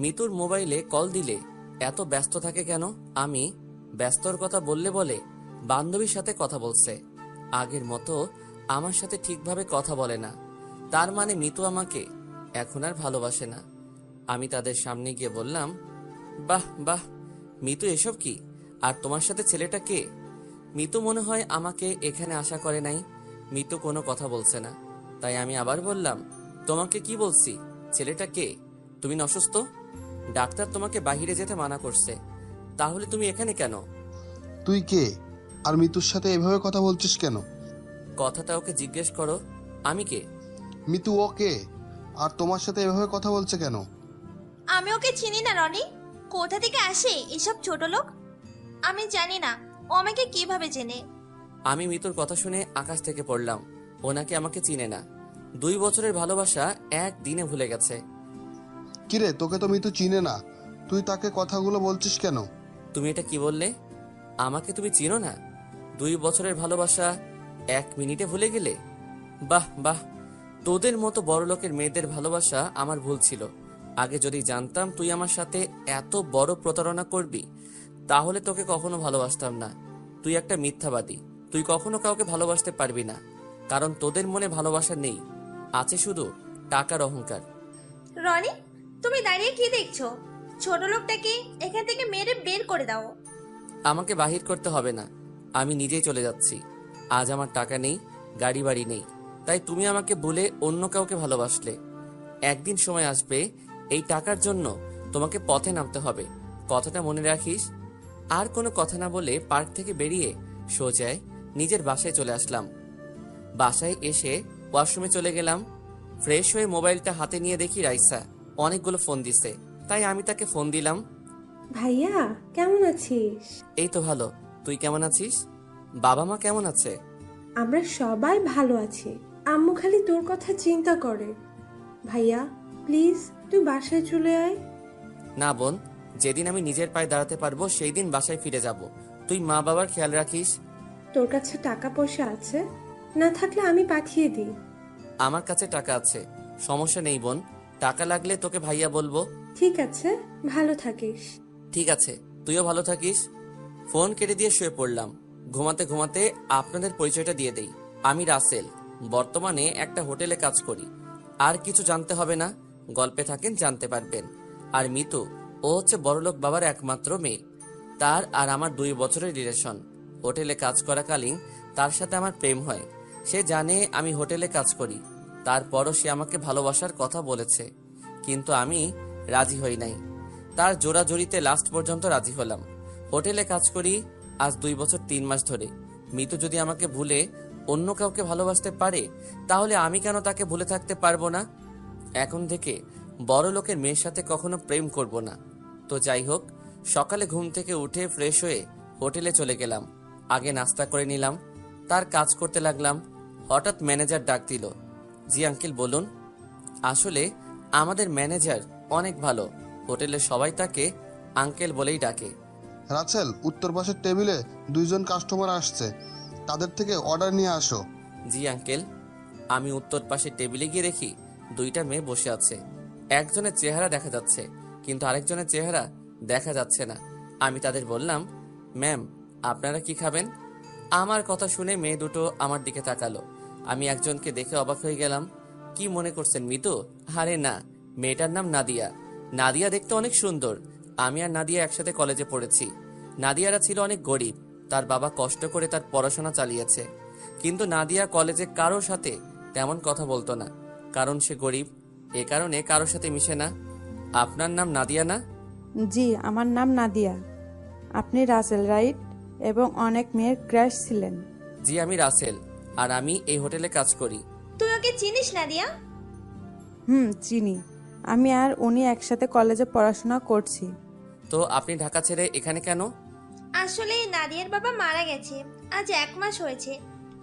মিতুর মোবাইলে কল দিলে এত ব্যস্ত থাকে কেন? আমি ব্যস্তর কথা বললে বলে বান্ধবীর সাথে কথা বলছে, আগের মতো আমার সাথে ঠিকভাবে কথা বলে না। তার মানে মিতু আমাকে এখন আর ভালোবাসে না। আমি তাদের সামনে গিয়ে বললাম, বাহ বাহ মিতু, এসব কি? আর তোমার সাথে ছেলেটা কে? মিতু মনে হয় আমাকে এখানে আশা করে নাই। মিতু কোনো কথা বলছে না। তাই আমি আবার বললাম, তোমাকে কি বলছি, ছেলেটা কে? তুমি না অসুস্থ? ডাক্তার তোমাকে বাইরে যেতে মানা করছে, তাহলে তুমি এখানে কেন? তুই কে? আর মিতুর সাথে এভাবে কথা বলছিস কেন? কথাটা ওকে জিজ্ঞেস করো, আমি কে? মিতু ও কে? আর তোমার সাথে এভাবে কথা বলছে কেন? আমি ওকে চিনি না রনি। কোথা থেকে আসে এসব ছোট লোক? আমি জানি না ও আমাকে কিভাবে চেনে। আমি মিতুর কথা শুনে আকাশ থেকে পড়লাম। ও নাকি আমাকে চিনে না। 2 বছরের ভালোবাসা একদিনে ভুলে গেছে। কিরে, তোকে তো মিতু চিনে না, তুই তাকে কথাগুলো বলছিস কেন? তুমি এটা কি বললে? আমাকে তুমি চিনো না? 2 বছরের ভালোবাসা 1 মিনিটে ভুলে গেলে? বাহ বাহ, তোদের মতো বড় লোকের মেয়েদের ভালোবাসা আমার ভুল ছিল। আগে যদি জানতাম তুই আমার সাথে এত বড় প্রতারণা করবি, তাহলে তোকে কখনো ভালোবাসতাম না। তুই একটা মিথ্যাবাদী। তুই কখনো কাউকে ভালোবাসতে পারবি না, কারণ তোদের মনে ভালোবাসা নেই, আছে শুধু টাকার অহংকার। রনি, তুমি দাঁড়িয়ে কি দেখছো? ছোট লোকটাকে এখান থেকে মেরে বের করে দাও। আমাকে বাহির করতে হবে না, আমি নিজেই চলে যাচ্ছি। আজ আমার টাকা নেই, গাড়ি বাড়ি নেই, তাই তুমি আমাকে বলে অন্য কাউকে ভালোবাসলে। একদিন সময় আসবে এই টাকার জন্য তোমাকে পথে নামতে হবে, কথাটা মনে রাখিস। আর কোনো কথা না বলে পার্ক থেকে বেরিয়ে সোজায় নিজের বাসায় চলে আসলাম। বাসায় এসে ওয়াশরুমে চলে গেলাম। ফ্রেশ হয়ে মোবাইলটা হাতে নিয়ে দেখি রাইসা অনেকগুলো ফোন দিছে, তাই আমি তাকে ফোন দিলাম। ভাইয়া, কেমন আছিস? এই তো ভালো, তুই কেমন আছিস? বাবা মা কেমন আছে? আমরা সবাই ভালো আছি। আম্মু খালি তোর কথা চিন্তা করে। ভাইয়া, প্লিজ তুই বাসায় চলে আয়। না বোন, যেদিন আমি নিজের পায়ে দাঁড়াতে পারবো সেই দিন বাসায় ফিরে যাব। তুই মা বাবার খেয়াল রাখিস। তোর কাছে টাকা পয়সা আছে? না থাকলে আমি পাঠিয়ে দিই। আমার কাছে টাকা আছে, সমস্যা নেই বোন। টাকা লাগলে তোকে ভাইয়া বলবো। ঠিক আছে, ভালো থাকিস। ঠিক আছে, তুইও ভালো থাকিস। ফোন কেটে দিয়ে শুয়ে পড়লাম। ঘুমাতে ঘুমাতে আপনাদের পরিচয়টা দিয়ে দেই। আমি রাসেল, বর্তমানে একটা হোটেলে কাজ করি। আর কিছু জানতে হবে না, গল্পে থাকেন জানতে পারবেন। আর মিতু, ও হচ্ছে বড়লোক বাবার একমাত্র মেয়ে। তার আর আমার 2 বছরের রিলেশন। হোটেলে কাজ করাকালীন তার সাথে আমার প্রেম হয়। সে জানে আমি হোটেলে কাজ করি, তারপরও সে আমাকে ভালোবাসার কথা বলেছে, কিন্তু আমি রাজি হই নাই। তার জোড়াজড়িতে লাস্ট পর্যন্ত রাজি হলাম। হোটেলে কাজ করি আজ 2 বছর 3 মাস ধরে। মিতু যদি আমাকে ভুলে অন্য কাউকে ভালোবাসতে পারে, তাহলে আমি কেন তাকে ভুলে থাকতে পারবো না? এখন থেকে বড় লোকের মেয়ের সাথে কখনো প্রেম করব না। তো যাই হোক, সকালে ঘুম থেকে উঠে ফ্রেশ হয়ে হোটেলে চলে গেলাম। আগে নাস্তা করে নিলাম, তার কাজ করতে লাগলাম। হঠাৎ ম্যানেজার ডাক দিল। জি আঙ্কেল, বলুন। আসলে আমাদের ম্যানেজার অনেক ভালো, হোটেলের সবাই তাকে আঙ্কেল বলেই ডাকে। রাসেল, উত্তর পাশের টেবিলে 2জন কাস্টমার আসছে, তাদের থেকে অর্ডার নিয়ে আসো। জি আঙ্কেল। আমি উত্তর পাশে টেবিলে গিয়ে দেখি 2টা মেয়ে বসে আছে। একজনের চেহারা দেখা যাচ্ছে, কিন্তু আরেকজনের চেহারা দেখা যাচ্ছে না। আমি তাদের বললাম, ম্যাম, আপনারা কি খাবেন? আমার কথা শুনে মেয়ে দুটো আমার দিকে তাকালো। আমি একজনকে দেখে অবাক হয়ে গেলাম। কি মনে করছেন মিতু? আরে না, মেয়েটার নাম নাদিয়া। নাদিয়া দেখতে অনেক সুন্দর। আমি আর নাদিয়া একসাথে কলেজে পড়েছি। নাদিয়ারা ছিল অনেক গরিব, তার বাবা কষ্ট করে তার পড়াশোনা চালিয়েছে। কিন্তু নাদিয়া কলেজে কারোর সাথে তেমন কথা বলতো না, কারণ সে গরিব। এ কারণে কারোর সাথে মিশে না। আপনার নাম নাদিয়া না? জি, আমার নাম নাদিয়া। আপনি রাসেল, রাইট? এবং অনেক মেয়ের ক্রাশ ছিলেন। জি, আমি রাসেল, আর আমি এই হোটেলে কাজ করি। তুই ওকে চিনিস না দিয়া? চিনি। আমি আর উনি একসাথে কলেজে পড়াশোনা করছি। তো আপনি ঢাকা ছেড়ে এখানে কেন? আসলে নাদিয়ার বাবা মারা গেছে, আজ 1 মাস হয়েছে।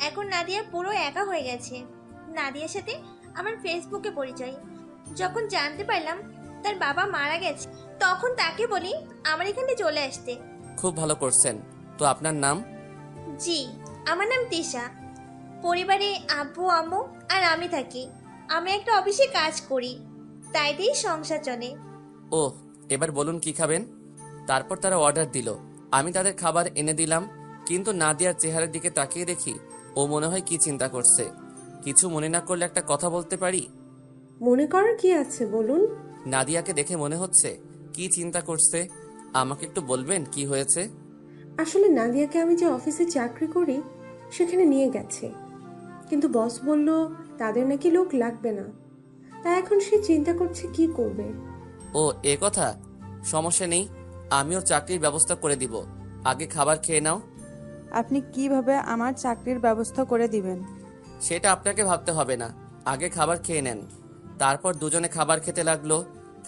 এখন নাদিয়া পুরো একা হয়ে গেছে। নাদিয়ার সাথে আমার ফেসবুকে পরিচয়। যখন জানতে পারলাম তার বাবা মারা গেছে, তখন তাকে বলি আমার এখানে চলে আসতে। খুব ভালো করছেন। তো আপনার নাম? জি, আমার নাম তিশা। পরিবারে আব্বু আম্মু আর আমি থাকি। আমি একটা অফিসে কাজ করি, তাই দিয়ে সংসার চলে। ও, এবার বলুন কি খাবেন। তারপর তারা অর্ডার দিল। আমি তাদের খাবার এনে দিলাম, কিন্তু নাদিয়ার চেহারার দিকে তাকিয়ে দেখি ও মনে হয় কি চিন্তা করছে। কিছু মনে না করলে একটা কথা বলতে পারি? মনে করার কি আছে বলুন। নাদিয়াকে দেখে মনে হচ্ছে কি চিন্তা করছে। আমাকে একটু বলবেন কি হয়েছে? আসলে নাদিয়াকে আমি যে অফিসে চাকরি করি সেখানে নিয়ে গেছে, কিন্তু বস বলল তাদের নাকি লোক লাগবে না। তাই এখন সে চিন্তা করছে কি করবে। ও এ কথা, সমস্যা নেই, আমিও চাকরির ব্যবস্থা করে দিব। আগে খাবার খেয়ে নাও। আপনি কিভাবে আমার চাকরির ব্যবস্থা করে দিবেন? সেটা আপনাকে ভাবতে হবে না, আগে খাবার খেয়ে নেন। তারপর দুজনে খাবার খেতে লাগলো।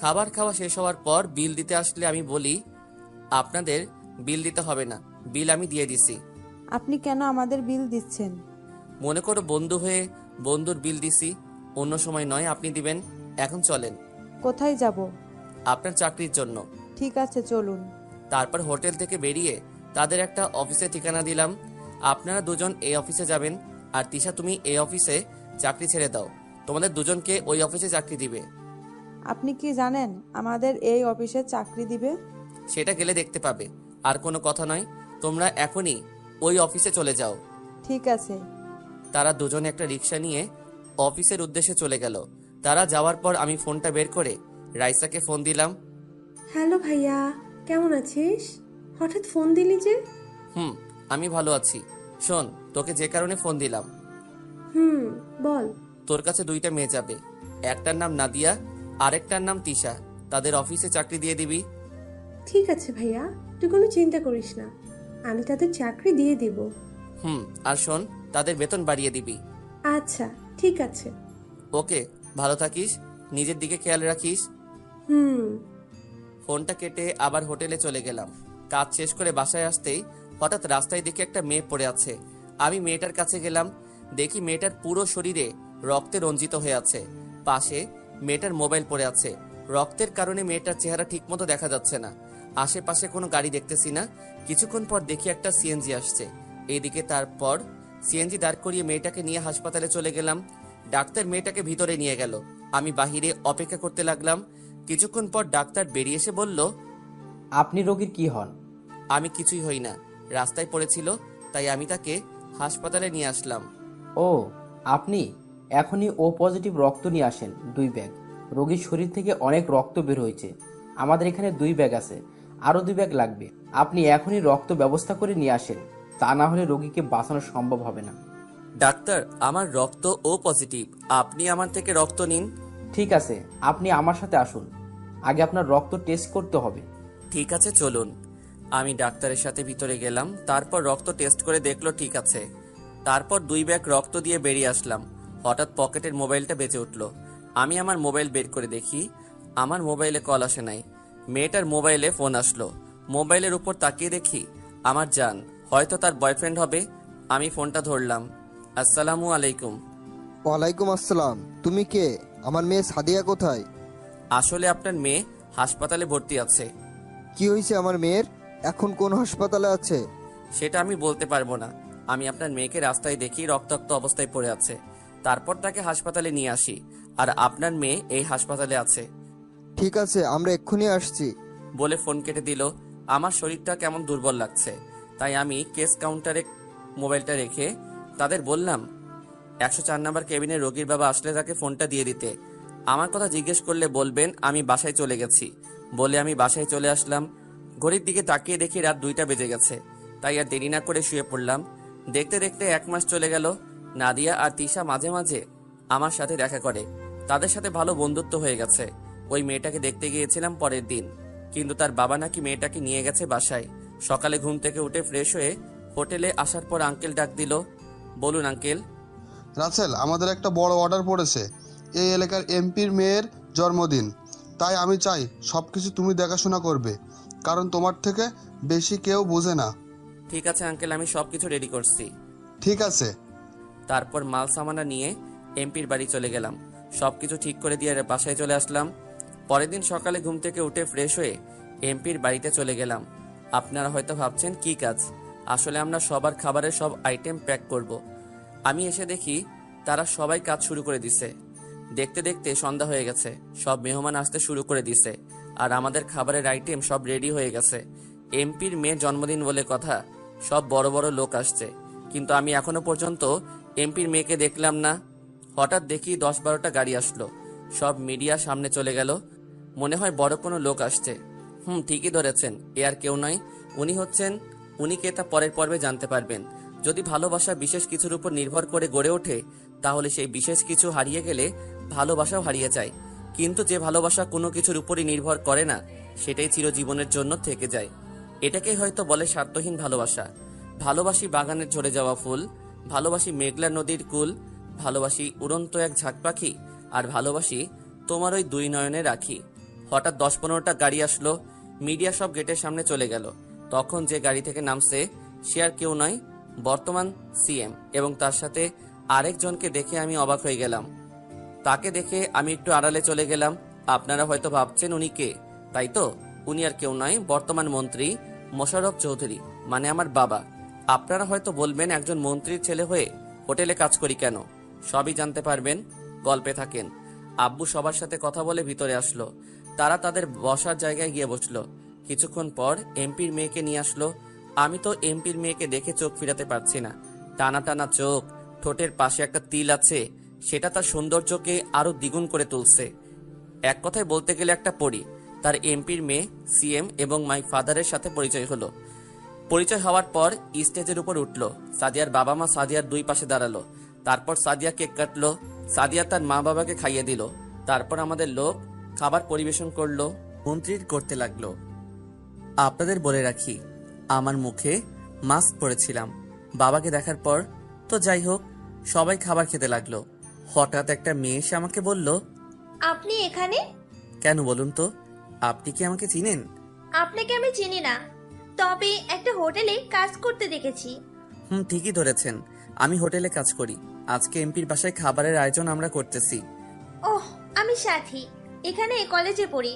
খাবার খাওয়া শেষ হওয়ার পর বিল দিতে আসলে আমি বলি, আপনাদের বিল দিতে হবে না, বিল আমি দিয়ে দিছি। আপনি কেন আমাদের বিল দিচ্ছেন? মনে করো বন্ধু হয়ে বন্ধুর বিল দিছি, অন্য সময় নয়, আপনি দিবেন। এখন চলেন, কোথায় যাব? আপনার চাকরির জন্য। ঠিক আছে, চলুন। তারপর হোটেল থেকে বেরিয়ে তাদের একটা অফিসের ঠিকানা দিলাম। আপনারা দুজন এই অফিসে যাবেন, আর তিশা তুমি এই অফিসে চাকরি ছেড়ে দাও, তোমাদের দুজনকে ওই অফিসে চাকরি দিবে। আপনি কি জানেন আমাদের এই অফিসে চাকরি দিবে? সেটা গেলে দেখতে পাবে, আর কোনো কথা নয়, তোমরা এখনই ওই অফিসে চলে যাও। ঠিক আছে। তারা দুজনে একটা রিক্সা নিয়ে অফিসের উদ্দেশ্যে চলে গেল। তারা যাওয়ার পর আমি ফোনটা বের করে রাইসাকে ফোন দিলাম। হ্যালো ভাইয়া, কেমন আছিস? হঠাৎ ফোন দিলি যে? আমি ভালো আছি। শোন, তোকে যে কারণে ফোন দিলাম, বল। তোর কাছে দুইটা মেয়ে যাবে, একটার নাম নাদিয়া, আরেকটার নাম তিশা। তাদের অফিসে চাকরি দিয়ে দিবি। ঠিক আছে ভাইয়া, তুই কোনো চিন্তা করিস না, আমি তাদের চাকরি দিয়ে দিব। আর শোন, তাদের বেতন বাড়িয়ে দিবি। আচ্ছা, ঠিক আছে। ওকে, ভালো থাকিস, নিজের দিকে খেয়াল রাখিস। হুম। ফোনটা কেটে আবার হোটেলে চলে গেলাম। কাজ শেষ করে বাসায় আসতেই হঠাৎ রাস্তায় দেখে একটা মেয়ে পড়ে আছে। আমি মেয়েটার কাছে গেলাম, দেখি মেয়েটার পুরো শরীরে রক্তে রঞ্জিত হয়ে আছে। পাশে মেয়েটার মোবাইল পড়ে আছে। রক্তের কারণে মেয়েটার চেহারা ঠিকমতো দেখা যাচ্ছে না। আশেপাশে কোনো গাড়ি দেখতেছি না। কিছুক্ষণ পর দেখি একটা সিএনজি আসছে এইদিকে। তারপর সিএনজি দাঁড় করিয়ে মেয়েটাকে নিয়ে হাসপাতালে চলে গেলাম। ডাক্তার মেয়েটাকে ভিতরে নিয়ে গেল। আমি বাহিরে অপেক্ষা করতে লাগলাম। কিছুক্ষণ পর ডাক্তার বেরিয়ে এসে বলল, আপনি রোগীর কি হন? আমি কিছুই হই না, রাস্তায় পড়েছিল, তাই আমি তাকে হাসপাতালে নিয়ে আসলাম। ও, আপনি এখনই ও পজিটিভ রক্ত নিয়ে আসেন 2 ব্যাগ। রোগীর শরীর থেকে অনেক রক্ত বের হয়েছে, আমাদের এখানে 2 ব্যাগ আছে, আরো 2 ব্যাগ লাগবে। আপনি এখনই রক্ত ব্যবস্থা করে নিয়ে আসেন, তা না হলে রোগীকে বাঁচানো সম্ভব হবে না। ডাক্তার, আমার রক্ত ও পজিটিভ, আপনি আমার থেকে রক্ত নিন। ঠিক আছে, আপনি আমার সাথে আসুন, আগে আপনার রক্ত টেস্ট করতে হবে। ঠিক আছে, চলুন। আমি ডাক্তারের সাথে ভিতরে গেলাম। তারপর রক্ত টেস্ট করে দেখলো ঠিক আছে। তারপর 2 ব্যাগ রক্ত দিয়ে বেরিয়ে আসলাম। হঠাৎ পকেটের মোবাইলটা বেজে উঠলো। আমি আমার মোবাইল বের করে দেখি আমার মোবাইলে কল আসে নাই। মেয়েটার মোবাইলে ফোন আসলো। মোবাইলের উপর তাকিয়ে দেখি আমার জান, হয়তো তার বয়ফ্রেন্ড হবে। আমি ফোনটা ধরলাম। আসসালামু আলাইকুম। ওয়ালাইকুম আসসালাম। তুমি কে? আমার মেয়ে সাদিয়া কোথায়? আসলে আপনার মেয়ে হাসপাতালে ভর্তি আছে। কি হয়েছে আমার মেয়ের? এখন কোন হাসপাতালে আছে? সেটা আমি বলতে পারবো না। আমি আপনার মেয়েকে রাস্তায় দেখি রক্তাক্ত অবস্থায় পড়ে আছে, তারপর তাকে হাসপাতালে নিয়ে আসি, আর আপনার মেয়ে এই হাসপাতালে আছে। ঠিক আছে, আমরা এক্ষুনি আসছি। বলে ফোন কেটে দিল। আমার শরীরটা কেমন দুর্বল লাগছে, তাই আমি কেস কাউন্টারে মোবাইলটা রেখে তাদের বললাম 104 নম্বর কেবিনে রোগীর বাবা আসলে তাকে ফোনটা দিয়ে দিতে। আমার কথা জিজ্ঞেস করলে বলবেন আমি বাসায় চলে গেছি। বলে আমি বাসায় চলে আসলাম। ঘড়ির দিকে তাকিয়ে দেখি রাত 2টা বেজে গেছে, তাই আর দেরি না করে শুয়ে পড়লাম। দেখতে দেখতে 1 মাস চলে গেল। নাদিয়া আর তিশা মাঝে মাঝে আমার সাথে দেখা করে, তাদের সাথে ভালো বন্ধুত্ব হয়ে গেছে। ওই মেয়েটাকে দেখতে গিয়েছিলাম পরের দিন, কিন্তু তার বাবা নাকি মেয়েটাকে নিয়ে গেছে বাসায়। সকালে ঘুম থেকে উঠে ফ্রেশ হয়ে হোটেলে আসার পর আঙ্কেল ডাক দিল। বলুন আঙ্কেল। রাসেল, আমাদের একটা বড় অর্ডার পড়েছে। এই এলাকার এমপির মেয়ের জন্মদিন, তাই আমি চাই সব কিছু তুমি দেখাশোনা করবে, কারণ তোমার থেকে বেশি কেউ বোঝে না। ঠিক আছে আঙ্কেল, আমি সবকিছু রেডি করছি। ঠিক আছে। তারপর মাল সামানা নিয়ে এমপির বাড়ি চলে গেলাম। সবকিছু ঠিক করে দিয়ে বাসায় চলে আসলাম। পরের দিন সকালে ঘুম থেকে উঠে ফ্রেশ হয়ে এমপির বাড়িতে চলে গেলাম। আপনারা হয়তো ভাবছেন কি কাজ, আসলে আমরা সবার খাবারের সব আইটেম প্যাক করব। আমি এসে দেখি তারা সবাই কাজ শুরু করে দিছে। দেখতে দেখতে সন্ধ্যা হয়ে গেছে, সব মেহমান আসতে শুরু করে দিছে। আর আমাদের খাবারের আইটেম সব রেডি হয়ে গেছে। এমপির মেয়ের জন্মদিন বলে কথা, সব বড় বড় লোক আসছে, কিন্তু আমি এখনো পর্যন্ত এমপির মেয়েকে দেখলাম না। হঠাৎ দেখি 10-12টা গাড়ি আসলো, সব মিডিয়া সামনে চলে গেল। মনে হয় বড় কোনো লোক আসছে। ঠিকই ধরেছেন, এ আর কেউ নয়, উনি কে তা পরের পর্বে জানতে পারবেন। যদি ভালোবাসা বিশেষ কিছুর উপর নির্ভর করে গড়ে ওঠে, তাহলে সেই বিশেষ কিছু হারিয়ে গেলে ভালোবাসাও হারিয়ে যায়। কিন্তু যে ভালোবাসা কোনো কিছুর উপরই নির্ভর করে না, সেটাই চিরজীবনের জন্য থেকে যায়। এটাকেই হয়তো বলে স্বার্থহীন ভালোবাসা। ভালোবাসি বাগানের ঝরে যাওয়া ফুল, ভালোবাসি মেঘলা নদীর কুল, ভালোবাসি উড়ন্ত এক ঝাঁক পাখি, আর ভালোবাসি তোমার ওই দুই নয়নে রাখি। হঠাৎ 10-15টা গাড়ি আসলো, মিডিয়া সব গেটের সামনে চলে গেল। তখন যে গাড়ি থেকে নামছে সে আর কেউ নয়, বর্তমান সিএম, এবং তার সাথে আরেকজনকে দেখে আমি অবাক হয়ে গেলাম। তাকে দেখে আমি একটু আড়ালে চলে গেলাম। আপনারা হয়তো ভাবছেন উনি কে, তাই তো? উনি আর কেউ নয়, বর্তমান মন্ত্রী মোশাররফ চৌধুরী, মানে আমার বাবা। আপনারা হয়তো বলবেন, একজন মন্ত্রীর ছেলে হয়ে হোটেলে কাজ করি কেন? সবই জানতে পারবেন, গল্পে থাকেন। আব্বু সবার সাথে কথা বলে ভিতরে আসলো। তারা তাদের বসার জায়গায় গিয়ে বসলো। কিছুক্ষণ পর এমপির মেয়েকে নিয়ে আসলো। আমি তো এমপির মেয়েকে দেখে চোখ ফিরাতে পারছি না। টানা টানা চোখ, ঠোঁটের পাশে একটা তিল আছে, সেটা তার সৌন্দর্যকে আরো দ্বিগুণ করে তুলছে। এক কথায় বলতে গেলে একটা পরী। তার এমপির মেয়ে সিএম এবং মাই ফাদারের সাথে পরিচয় হলো। পরিচয় হওয়ার পর স্টেজের উপর উঠলো। সাদিয়ার বাবা মা সাদিয়ার দুই পাশে দাঁড়ালো। তারপর সাদিয়া কেক কাটলো। সাদিয়া তার মা বাবাকে খাইয়ে দিল। তারপর আমাদের লোক খাবার পরিবেশন করলো, মন্ত্রীর করতে লাগলো। আপনাদের বলে রাখি, আমার মুখে মাস্ক পরেছিলাম। বাবাকে দেখার পর তো যাই হোক, সবাই খাবার খেতে লাগলো। হঠাৎ একটা মেয়ে এসে আমাকে বলল, আপনি এখানে? কেন বলুন তো, আপনি কি আমাকে চিনেন? আপনাকে আমি চিনি না, তবে একটা হোটেলে কাজ করতে দেখেছি। ঠিকই ধরেছেন, আমি হোটেলে কাজ করি। আজকে এমপির বাসায় খাবারের আয়োজন আমরা করতেছি। ওহ, আমি সাথী, এখানে কলেজে পড়ি।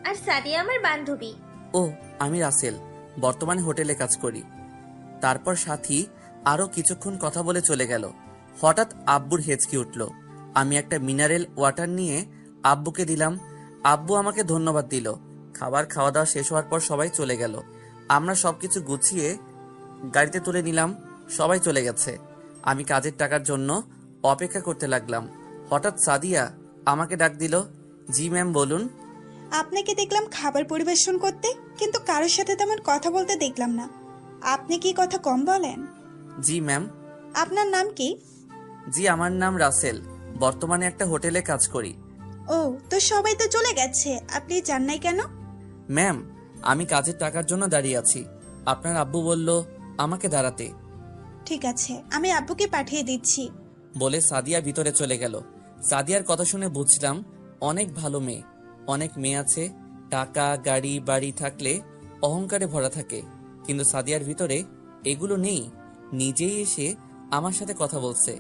আর সাদিয়া আমার বান্ধবী। ও, আমি রাসেল, বর্তমানে হোটেলে কাজ করি। তারপর সাথী আরো কিছুক্ষণ কথা বলে চলে গেল। হঠাৎ আব্বুর হেঁচকি উঠল। আমি একটা মিনারেল ওয়াটার নিয়ে আব্বুকে দিলাম। আব্বু আমাকে ধন্যবাদ দিল। খাবার খাওয়া দাওয়া শেষ হওয়ার পর সবাই চলে গেল। আমরা সবকিছু গুছিয়ে গাড়িতে তুলে নিলাম। সবাই চলে গেছে। আমি কাজের টাকার জন্য অপেক্ষা করতে লাগলাম। হঠাৎ সাদিয়া আমাকে ডাক দিল। জি ম্যাম, বলুন। আপনাকে দেখলাম খাবার পরিবেশন করতে, কিন্তু কারোর সাথে তেমন কথা বলতে দেখলাম না। আপনি কি কথা কম বলেন? জি ম্যাম। আপনার নাম কি? জি, আমার নাম রাসেল, বর্তমানে একটা হোটেলে কাজ করি। ও, তো সবাই তো চলে গেছে, আপনি যান নাই কেন? ম্যাম, আমি কাজের টাকার জন্য দাঁড়িয়ে আছি। আপনার আব্বু বলল আমাকে দাঁড়াতে। ঠিক আছে, আমি আব্বুকে পাঠিয়ে দিচ্ছি। বলে সাদিয়া ভিতরে চলে গেল। সাদিয়ার কথা শুনে বুঝলাম অনেক ভালো মেয়ে। অনেক মেয়ে আছে, টাকা গাড়ি বাড়ি থাকলে অহংকারে ভরা থাকে, কিন্তু সাদিয়ার ভিতরে এগুলো নেই। নিজেই এসে আমার সাথে কথা বলছে।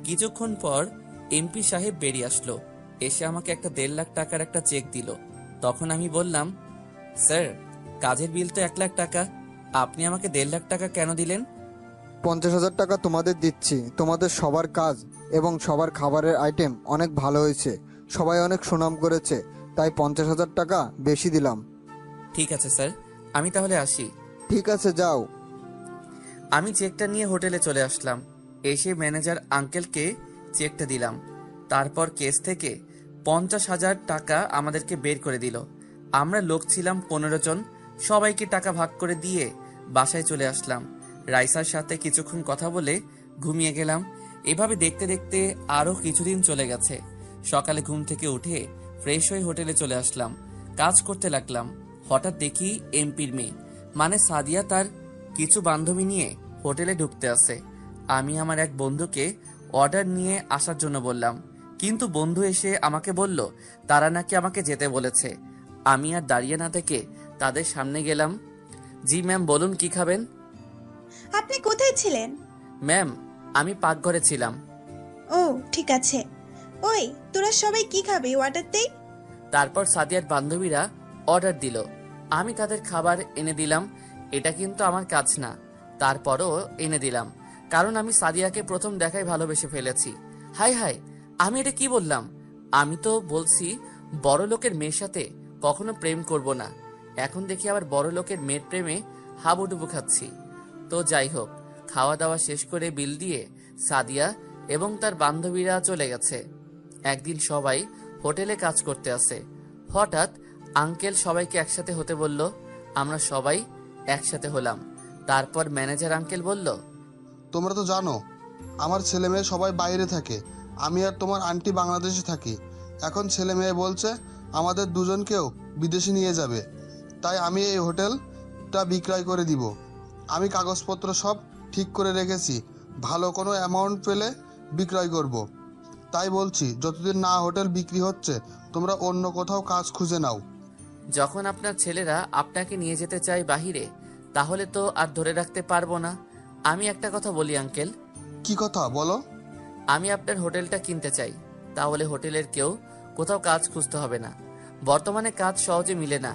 কিছুক্ষণ পর এমপি সাহেব বেরিয়ে আসলো। এসে আমাকে একটা 1.5 লাখ টাকার একটা চেক দিল। তখন আমি বললাম, স্যার, কাজের বিল তো 1 লাখ টাকা, আপনি আমাকে 1.5 লাখ টাকা কেন দিলেন? 50,000 টাকা তোমাদের দিচ্ছি। তোমাদের সবার কাজ এবং সবার খাবারের আইটেম অনেক ভালো হয়েছে, সবাই অনেক সুনাম করেছে, তাই 50,000 টাকা বেশি দিলাম। ঠিক আছে স্যার, আমি তাহলে আসি। ঠিক আছে, যাও। আমি চেকটা নিয়ে হোটেলে চলে আসলাম। এসে ম্যানেজার আঙ্কেলকে চেকটা দিলাম। তারপর কেস থেকে 50,000 টাকা আমাদেরকে বের করে দিল। আমরা লোক ছিলাম 15 জন। সবাইকে টাকা ভাগ করে দিয়ে বাসায় চলে আসলাম। রাইসার সাথে কিছুক্ষণ কথা বলে ঘুমিয়ে গেলাম। এভাবে দেখতে দেখতে আরো কিছুদিন চলে গেছে। সকালে ঘুম থেকে উঠে ফ্রেশ হয়ে হোটেলে চলে আসলাম। কাজ করতে লাগলাম। হঠাৎ দেখি এমপির মেয়ে, মানে সাদিয়া, তার কিছু বান্ধবী নিয়ে হোটেলে ঢুকতে আসে। আমি আমার এক বন্ধুকে অর্ডার নিয়ে আসার জন্য বললাম, কিন্তু বন্ধু এসে আমাকে বলল তারা নাকি আমাকে যেতে বলেছে। আমি আর দাঁড়িয়ে না থেকে তাদের সামনে গেলাম। জি ম্যাম, বলুন কি খাবেন? আপনি কোথায় ছিলেন? ম্যাম, আমি পাকঘরে ছিলাম। ও, ঠিক আছে। ওই, তোরা সবাই কি খাবি, অর্ডার দেই? তারপর সাদিয়ার বান্ধবীরা অর্ডার দিল। আমি তাদের খাবার এনে দিলাম। এটা কিন্তু আমার কাজ না, তারপরও এনে দিলাম, কারণ আমি সাদিয়াকে প্রথম দেখায় ভালোবেসে ফেলেছি। হাই হাই, আমি এটা কি বললাম? আমি তো বলছি বড় লোকের মেয়ের সাথে কখনো প্রেম করব না। এখন দেখি আবার বড় লোকের মেয়ের প্রেমে হাবুডুবু খাচ্ছি। তো যাই হোক, খাওয়া দাওয়া শেষ করে বিল দিয়ে সাদিয়া এবং তার বান্ধবীরা চলে গেছে। একদিন সবাই হোটেলে কাজ করতে আসে। হঠাৎ আঙ্কেল সবাইকে একসাথে হতে বলল। আমরা সবাই একসাথে হলাম। তারপর ম্যানেজার আঙ্কেল বলল, তোমরা তো জানো আমার ছেলে মেয়ে সবাই বাইরে থাকে, আমি আর তোমার আন্টি বাংলাদেশে থাকি। এখন ছেলে মেয়ে বলছে আমাদের দুজনকেও বিদেশে নিয়ে যাবে, তাই আমি এই হোটেলটা বিক্রয় করে দিব। আমি কাগজপত্র সব ঠিক করে রেখেছি, ভালো কোনো অ্যামাউন্ট পেলে বিক্রয় করব। তাই বলছি, যতদিন না হোটেল বিক্রি হচ্ছে তোমরা অন্য কোথাও কাজ খুঁজে নাও। যখন আপনার ছেলেরা আপনাকে নিয়ে যেতে চায় বাহিরে, তাহলে তো আর ধরে রাখতে পারবো না। আমি একটা কথা বলি আঙ্কেল। কি কথা বলো? আমি আপনার হোটেলটা কিনতে চাই, তাহলে হোটেলের কেউ কোথাও কাজ খুঁজতে হবে না। বর্তমানে কাজ সহজে মিলে না।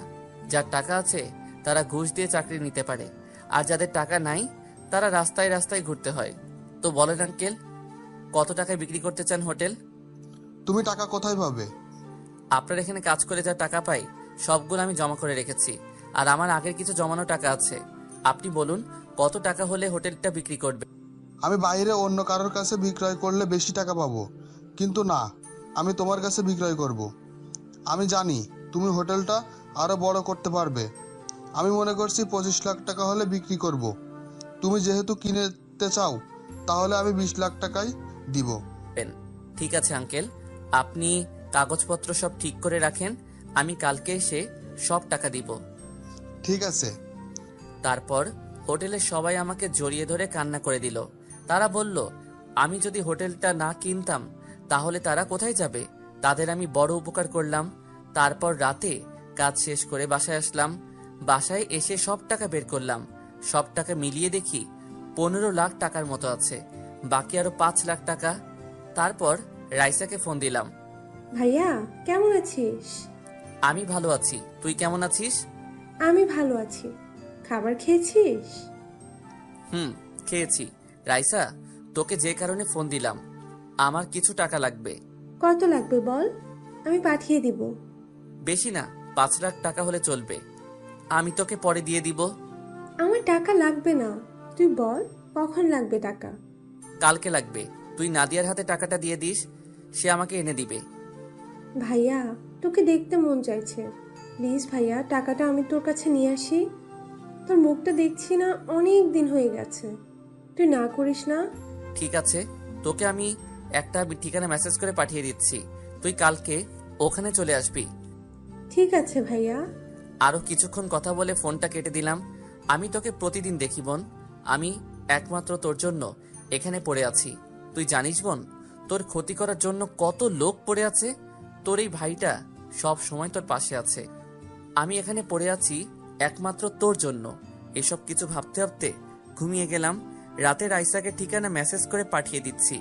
যার টাকা আছে তারা ঘুষ দিয়ে চাকরি নিতে পারে, আর যাদের টাকা নাই তারা রাস্তায় রাস্তায় ঘুরতে হয়। তো বলেন আঙ্কেল, কত টাকায় বিক্রি করতে চান হোটেল? তুমি টাকা কোথায় পাবে? আপনার এখানে কাজ করে যা টাকা পাই সবগুলো আমি জমা করে রেখেছি, আর আমার আগের কিছু জমানো টাকা আছে। আপনি বলুন কত টাকা হলে হোটেলটা বিক্রি করবে? আমি বাইরে অন্য কারোর কাছে বিক্রয় করলে বেশি টাকা পাবো, কিন্তু না, আমি তোমার কাছে বিক্রয় করব। আমি জানি তুমি হোটেলটা আরো বড় করতে পারবে। আমি মনে করছি 25 লাখ টাকা হলে বিক্রি করব। তুমি যেহেতু কিনতে চাও, তাহলে আমি 20 লাখ টাকাই দিব। ঠিক আছে আঙ্কেল, আপনি কাগজপত্র সব ঠিক করে রাখেন, আমি কালকে এসে সব টাকা দিব। ঠিক আছে। তারপর হোটেলের সবাই আমাকে জড়িয়ে ধরে কান্না করে দিল। তারা বলল, আমি যদি হোটেলটা না কিনতাম তাহলে তারা কোথায় যাবে? তাদের আমি বড় উপকার করলাম। তারপর রাতে কাজ শেষ করে বাসায় আসলাম। বাসায় এসে সব টাকা বের করলাম। সব টাকা মিলিয়ে দেখি 15 লাখ টাকার মতো আছে, বাকি আরো 5 লাখ টাকা। তারপর রাইসাকে ফোন দিলাম। ভাইয়া কেমন আছিস? আমি ভালো আছি, তুই কেমন আছিস? আমি ভালো আছি। খাবার খেয়েছিস? খেয়েছি। রাইসা, তোকে যে কারণে ফোন দিলাম, আমার কিছু টাকা লাগবে। কত লাগবে বল, আমি পাঠিয়ে দিব। বেশি না, 5 লাখ টাকা হলে চলবে। আমি তোকে পরে দিয়ে দিব। আমার টাকা লাগবে না, তুই বল কখন লাগবে টাকা। কালকে লাগবে। তুই নাদিয়ার হাতে টাকাটা দিয়ে দিস, সে আমাকে এনে দিবে। ভাইয়া তোকে দেখতে মন চাইছে, প্লিজ ভাইয়া টাকাটা আমি তোর কাছে নিয়ে আসি। তোর মুখটা দেখছি না, অনেক দিন হয়ে গেছে, তুই না করিস না। ঠিক আছে, তোকে আমি একটা ঠিকানা মেসেজ করে পাঠিয়ে দিচ্ছি, তুই কালকে ওখানে চলে আসবি। ঠিক আছে ভাইয়া। আরো কিছুক্ষণ কথা বলে ফোনটা কেটে দিলাম। আমি তোকে প্রতিদিন দেখি বোন, আমি একমাত্র তোর জন্য এখানে পড়ে আছি। তুই জানিস বোন, তোর ক্ষতি করার জন্য কত লোক পড়ে আছে। তোর এই ভাইটা সব সময় তোর পাশে আছে। আমি এখানে পড়ে আছি একমাত্র তোর জন্য। এসব কিছু ভাবতে ভাবতে ঘুমিয়ে গেলাম। রাতে রাইসাকে ঠিকানা মেসেজ করে পাঠিয়ে দিচ্ছি।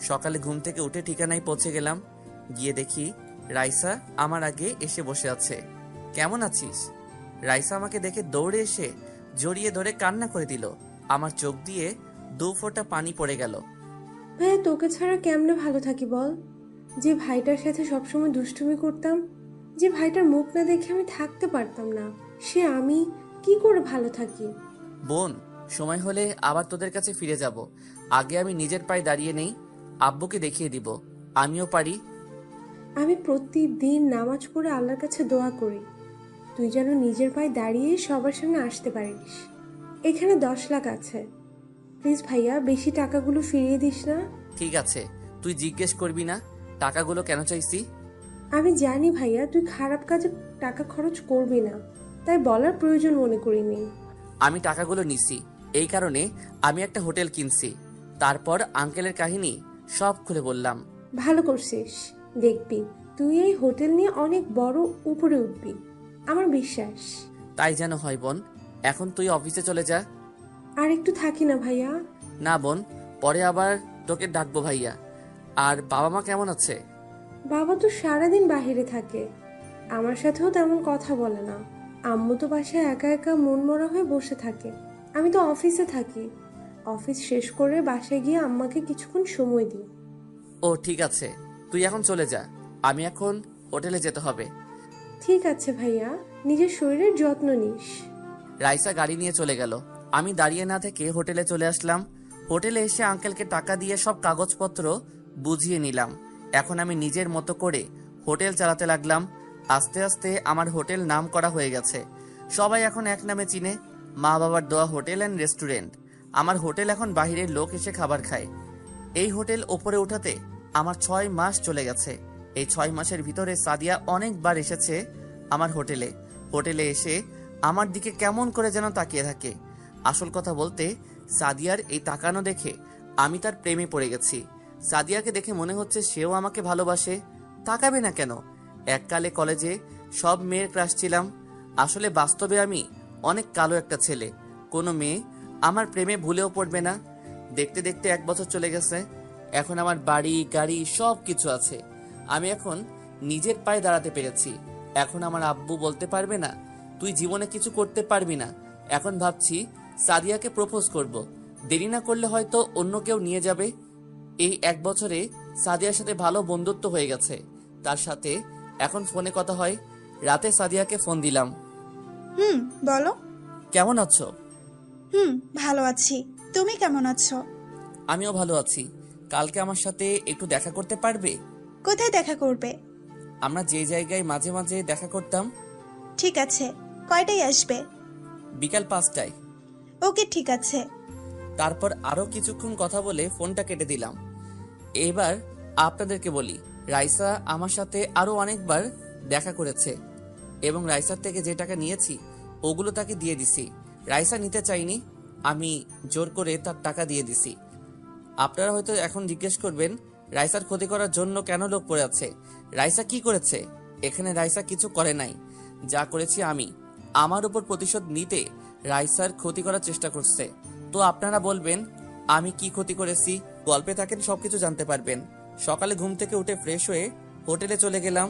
সকালে ঘুম থেকে উঠে ঠিকানায় পৌঁছে গেলাম। গিয়ে দেখি রাইসা আমার আগে এসে বসে আছে। কেমন আছিস? রাইসা আমাকে দেখে দৌড়ে এসে জড়িয়ে ধরে কান্না করে দিল। আমার চোখ দিয়ে 2 ফোঁটা পানি পড়ে গেল। ভাইয়া তোকে ছাড়া কেমনে ভালো থাকি বল? যে ভাইটার সাথে সবসময় দুষ্টুমি করতাম, যে ভাইটার মুখ না দেখে আমি থাকতে পারতাম না, সে আমি কি করে ভালো থাকি? বোন, সময় হলে আবার তোদের কাছে ফিরে যাব। আগে আমি নিজের পায়ে দাঁড়িয়ে নেই, আব্বুকে দেখিয়ে দিব আমিও পারি। আমি প্রতিদিন নামাজ পড়ে আল্লাহর কাছে দোয়া করি তুই যেন নিজের পায়ে দাঁড়িয়ে সবার সামনে আসতে পারিস। এখানে 10 লাখ আছে, প্লিজ ভাইয়া বেশি টাকাগুলো ফিরিয়ে দিস না। ঠিক আছে, তুই জিজ্ঞেস করবি না টাকাগুলো কেন চাইছি? আমি জানি ভাইয়া তুই খারাপ কাজে টাকা খরচ করবি না, তাই বলার প্রয়োজন মনে করিনি। আমি টাকাগুলো নিছি এই কারণে আমি একটা হোটেল কিনছি। তারপর আঙ্কেলের কাহিনী সব খুলে বললাম। ভালো করছিস, দেখবি তুই এই হোটেল নিয়ে অনেক বড় উপরে উঠবি, আমার বিশ্বাস। তাই যেন হয় বোন। এখন তুই অফিসে চলে যা। আর একটু থাকি না ভাইয়া? না বোন, পরে আবার তোকে ডাকবো ভাইয়া। আর বাবা মা কেমন আছে? বাবা তো সারাদিন বাইরে থাকে, আমার সাথেও তেমন কথা বলে না। আম্মু তো বাসায় একা একা মনমরা হয়ে বসে থাকে। আমি তো অফিসে থাকি, অফিস শেষ করে বাসায় গিয়ে আম্মাকে কিছুক্ষণ সময় দিই। ও ঠিক আছে, তুই এখন চলে যা, আমি এখন হোটেলে যেতে হবে। ঠিক আছে ভাইয়া, নিজের শরীরের যত্ন নিস। রাইসা গাড়ি নিয়ে চলে গেল। আমি দাঁড়িয়ে না থেকে হোটেলে চলে আসলাম। হোটেলে এসে আঙ্কেলকে টাকা দিয়ে সব কাগজপত্র বুঝিয়ে নিলাম। এখন আমি নিজের মতো করে হোটেল চালাতে লাগলাম। আস্তে আস্তে আমার হোটেল নাম করা হয়ে গেছে। সবাই এখন এক নামে চিনে, মা বাবার দেওয়া হোটেল অ্যান্ড রেস্টুরেন্ট। আমার হোটেল এখন বাইরের লোক এসে খাবার খায়। এই হোটেল ওপরে ওঠাতে আমার 6 মাস চলে গেছে। এই 6 মাসের ভিতরে সাদিয়া অনেকবার এসেছে আমার হোটেলে এসে আমার দিকে কেমন করে যেন তাকিয়ে থাকে। আসল কথা বলতে, সাদিয়ার এই তাকানো দেখে আমি তার প্রেমে পড়ে গেছি। সাদিয়াকে দেখে মনে হচ্ছে সেও আমাকে ভালোবাসে। তাকাবে না কেন? এককালে কলেজে সব মেয়ের ক্রাশ ছিলাম। আসলে বাস্তবে আমি অনেক কালো একটা ছেলে। কোনো মেয়ে আমার প্রেমে ভুলেও পড়বে না। দেখতে দেখতে 1 বছর চলে গেছে। এখন আমার বাড়ি গাড়ি সব কিছু আছে। আমি এখন নিজের পায়ে দাঁড়াতে পেরেছি। এখন আমার আব্বু বলতে পারবে না তুই জীবনে কিছু করতে পারবি না। এখন ভাবছি সাদিয়াকে প্রপোজ করব। দেরি না করলে হয়তো অন্য কেউ নিয়ে যাবে। এই 1 বছরে সাদিয়ার সাথে ভালো বন্ধুত্ব হয়ে গেছে। তার সাথে এখন ফোনে কথা হয়। রাতে সাদিয়াকে ফোন দিলাম। বলো। কেমন আছো? ভালো আছি। তুমি কেমন আছো? আমিও ভালো আছি। কালকে আমার সাথে একটু দেখা করতে পারবে? কোথায় দেখা করবে? আমরা যে জায়গায় মাঝে মাঝে দেখা করতাম। ঠিক আছে, কয়টায় আসবে? বিকাল 5টায়। ওকে, ঠিক আছে। তারপর আরো কিছুক্ষণ কথা বলে ফোনটা কেটে দিলাম। এবার আপনাদেরকে বলি, রাইসা আমার সাথে আরো অনেকবার দেখা করেছে এবং রাইসার থেকে যে টাকা নিয়েছি ওগুলো তাকে দিয়ে দিছি। রাইসা নিতে চাইনি, আমি জোর করে তার টাকা দিয়ে দিছি। আপনারা হয়তো এখন জিজ্ঞেস করবেন রাইসার ক্ষতি করার জন্য কেন লোক পড়ে আছে। রাইসা কি করেছে? এখানে রাইসা কিছু করে নাই। যা করেছি আমি আমার উপর প্রতিশোধ নিতে রাইসার ক্ষতি করার চেষ্টা করছে। তো আপনারা বলবেন আমি কি ক্ষতি করেছি? গল্পে থাকেন সবকিছু জানতে পারবেন। সকালে ঘুম থেকে উঠে ফ্রেশ হয়ে হোটেলে চলে গেলাম।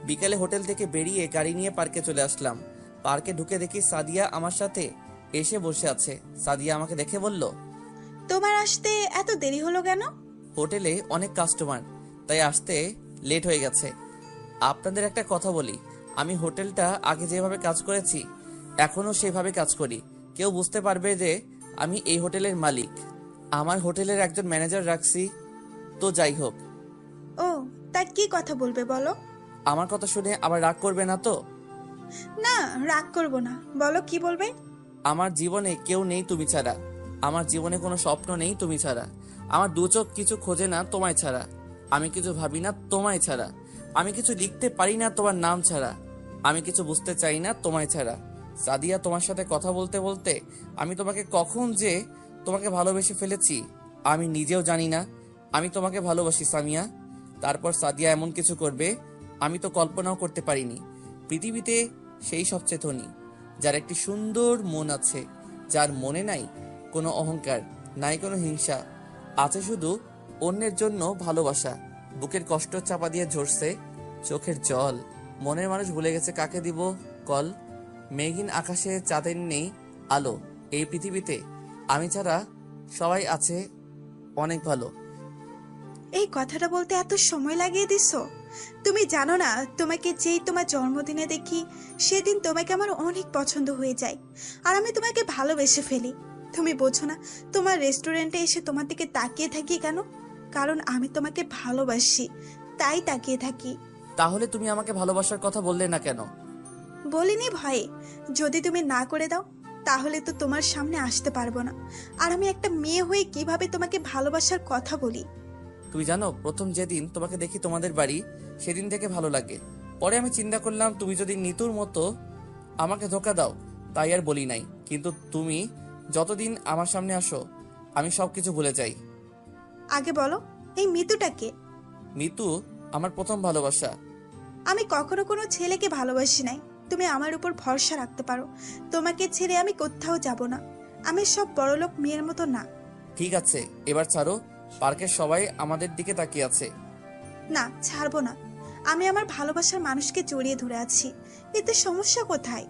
বিকালে হোটেল থেকে বেরিয়ে গাড়ি নিয়ে পার্কে চলে আসলাম। পার্কে ঢুকে দেখি সাদিয়া আমার সাথে এসে বসে আছে। সাদিয়া আমাকে দেখে বলল, তোমার আসতে এত দেরি হলো কেন? হোটেলে অনেক কাস্টমার, তাই আসতে লেট হয়ে গেছে। আপনাদের একটা কথা বলি, আমি হোটেলটা আগে যেভাবে কাজ করেছি এখনো সেভাবে কাজ করি। কেউ বুঝতে পারবে যে আমি এই হোটেলের মালিক। আমার হোটেলের একজন ম্যানেজার রাখছি। তো যাই হোক, ও, তা কি কথা বলবে বলো? আমার কথা শুনে আবার রাগ করবে না তো? না, রাগ করব না, বলো কি বলবে। আমার জীবনে কেউ নেই তুমি ছাড়া। আমার জীবনে কোনো স্বপ্ন নেই তুমি ছাড়া। আমার দু চোখ কিছু খোঁজে না তোমায় ছাড়া। আমি কিছু ভাবি না তোমায় ছাড়া। আমি কিছু লিখতে পারি না তোমার নাম ছাড়া। আমি কিছু বুঝতে চাই না তোমায় ছাড়া। সাদিয়া, তোমার সাথে কথা বলতে বলতে আমি তোমাকে কখন যে তোমাকে ভালোবেসে ফেলেছি আমি নিজেও জানি না। আমি তোমাকে ভালোবাসি সামিয়া। তারপর সাদিয়া এমন কিছু করবে আমি তো কল্পনাও করতে পারিনি। পৃথিবীতে সেই সবচেয়ে ধনী, যার একটি সুন্দর মন আছে, যার মনে নাই কোনো অহংকার, নাই কোনো হিংসা, আছে শুধু অন্যের জন্য ভালোবাসা। বুকের কষ্ট চাপা দিয়ে ঝরছে চোখের জল। মনের মানুষ ভুলে গেছে কাকে দিব কল। মেঘিন আকাশে চাঁদের নেই আলো। এই পৃথিবীতে আমি ছাড়া সবাই আছে অনেক ভালো। এই কথাটা বলতে এত সময় লাগিয়ে দিছো? তুমি জানো না, তোমাকে যেই তোমার জন্মদিনে দেখি সেদিন তোমাকে আমার অনেক পছন্দ হয়ে যায়, আর আমি তোমাকে ভালোবেসে ফেলি। তুমি বোঝো না, তোমার রেস্টুরেন্টে এসে তোমার দিকে তাকিয়ে থাকি কেন? কারণ আমি তোমাকে ভালোবাসি, তাই তাকিয়ে থাকি। তাহলে তুমি আমাকে ভালোবাসার কথা বললে না কেন? বলিনি ভয়ে। যদি তুমি না করে দাও তাহলে তো তোমার সামনে আসতে পারবো না, আর আমি একটা মেয়ে হয়ে কিভাবে তোমাকে ভালোবাসার কথা বলি। তুমি জানো, প্রথম যেদিন তোমাকে দেখি তোমাদের বাড়ি, সেদিন থেকে ভালো লাগে। পরে আমি চিন্তা করলাম তুমি যদি নিতুর মতো আমাকে ধোকা দাও, তাই আর বলি নাই। কিন্তু তুমি যতদিন আমার সামনে আসো আমি সবকিছু ভুলে যাই। আগে বলো, এই মিতুটাকে? মিতু আমার প্রথম ভালোবাসা। আমি কখনো কোনো ছেলেকে ভালোবাসি নাই। তুমি আমার উপর ভরসা রাখতে পারো, তোমাকে ছেড়ে আমি কোথাও যাব না। আমি সব বড়লোক মেয়ের মতো না। ঠিক আছে, এবার ছাড়ো। পার্কের সবাই আমাদের দিকে তাকিয়ে আছে। না, ছাড়বো না। আমি আমার ভালোবাসার মানুষকে জড়িয়ে ধরে আছি, এতে সমস্যা কোথায়?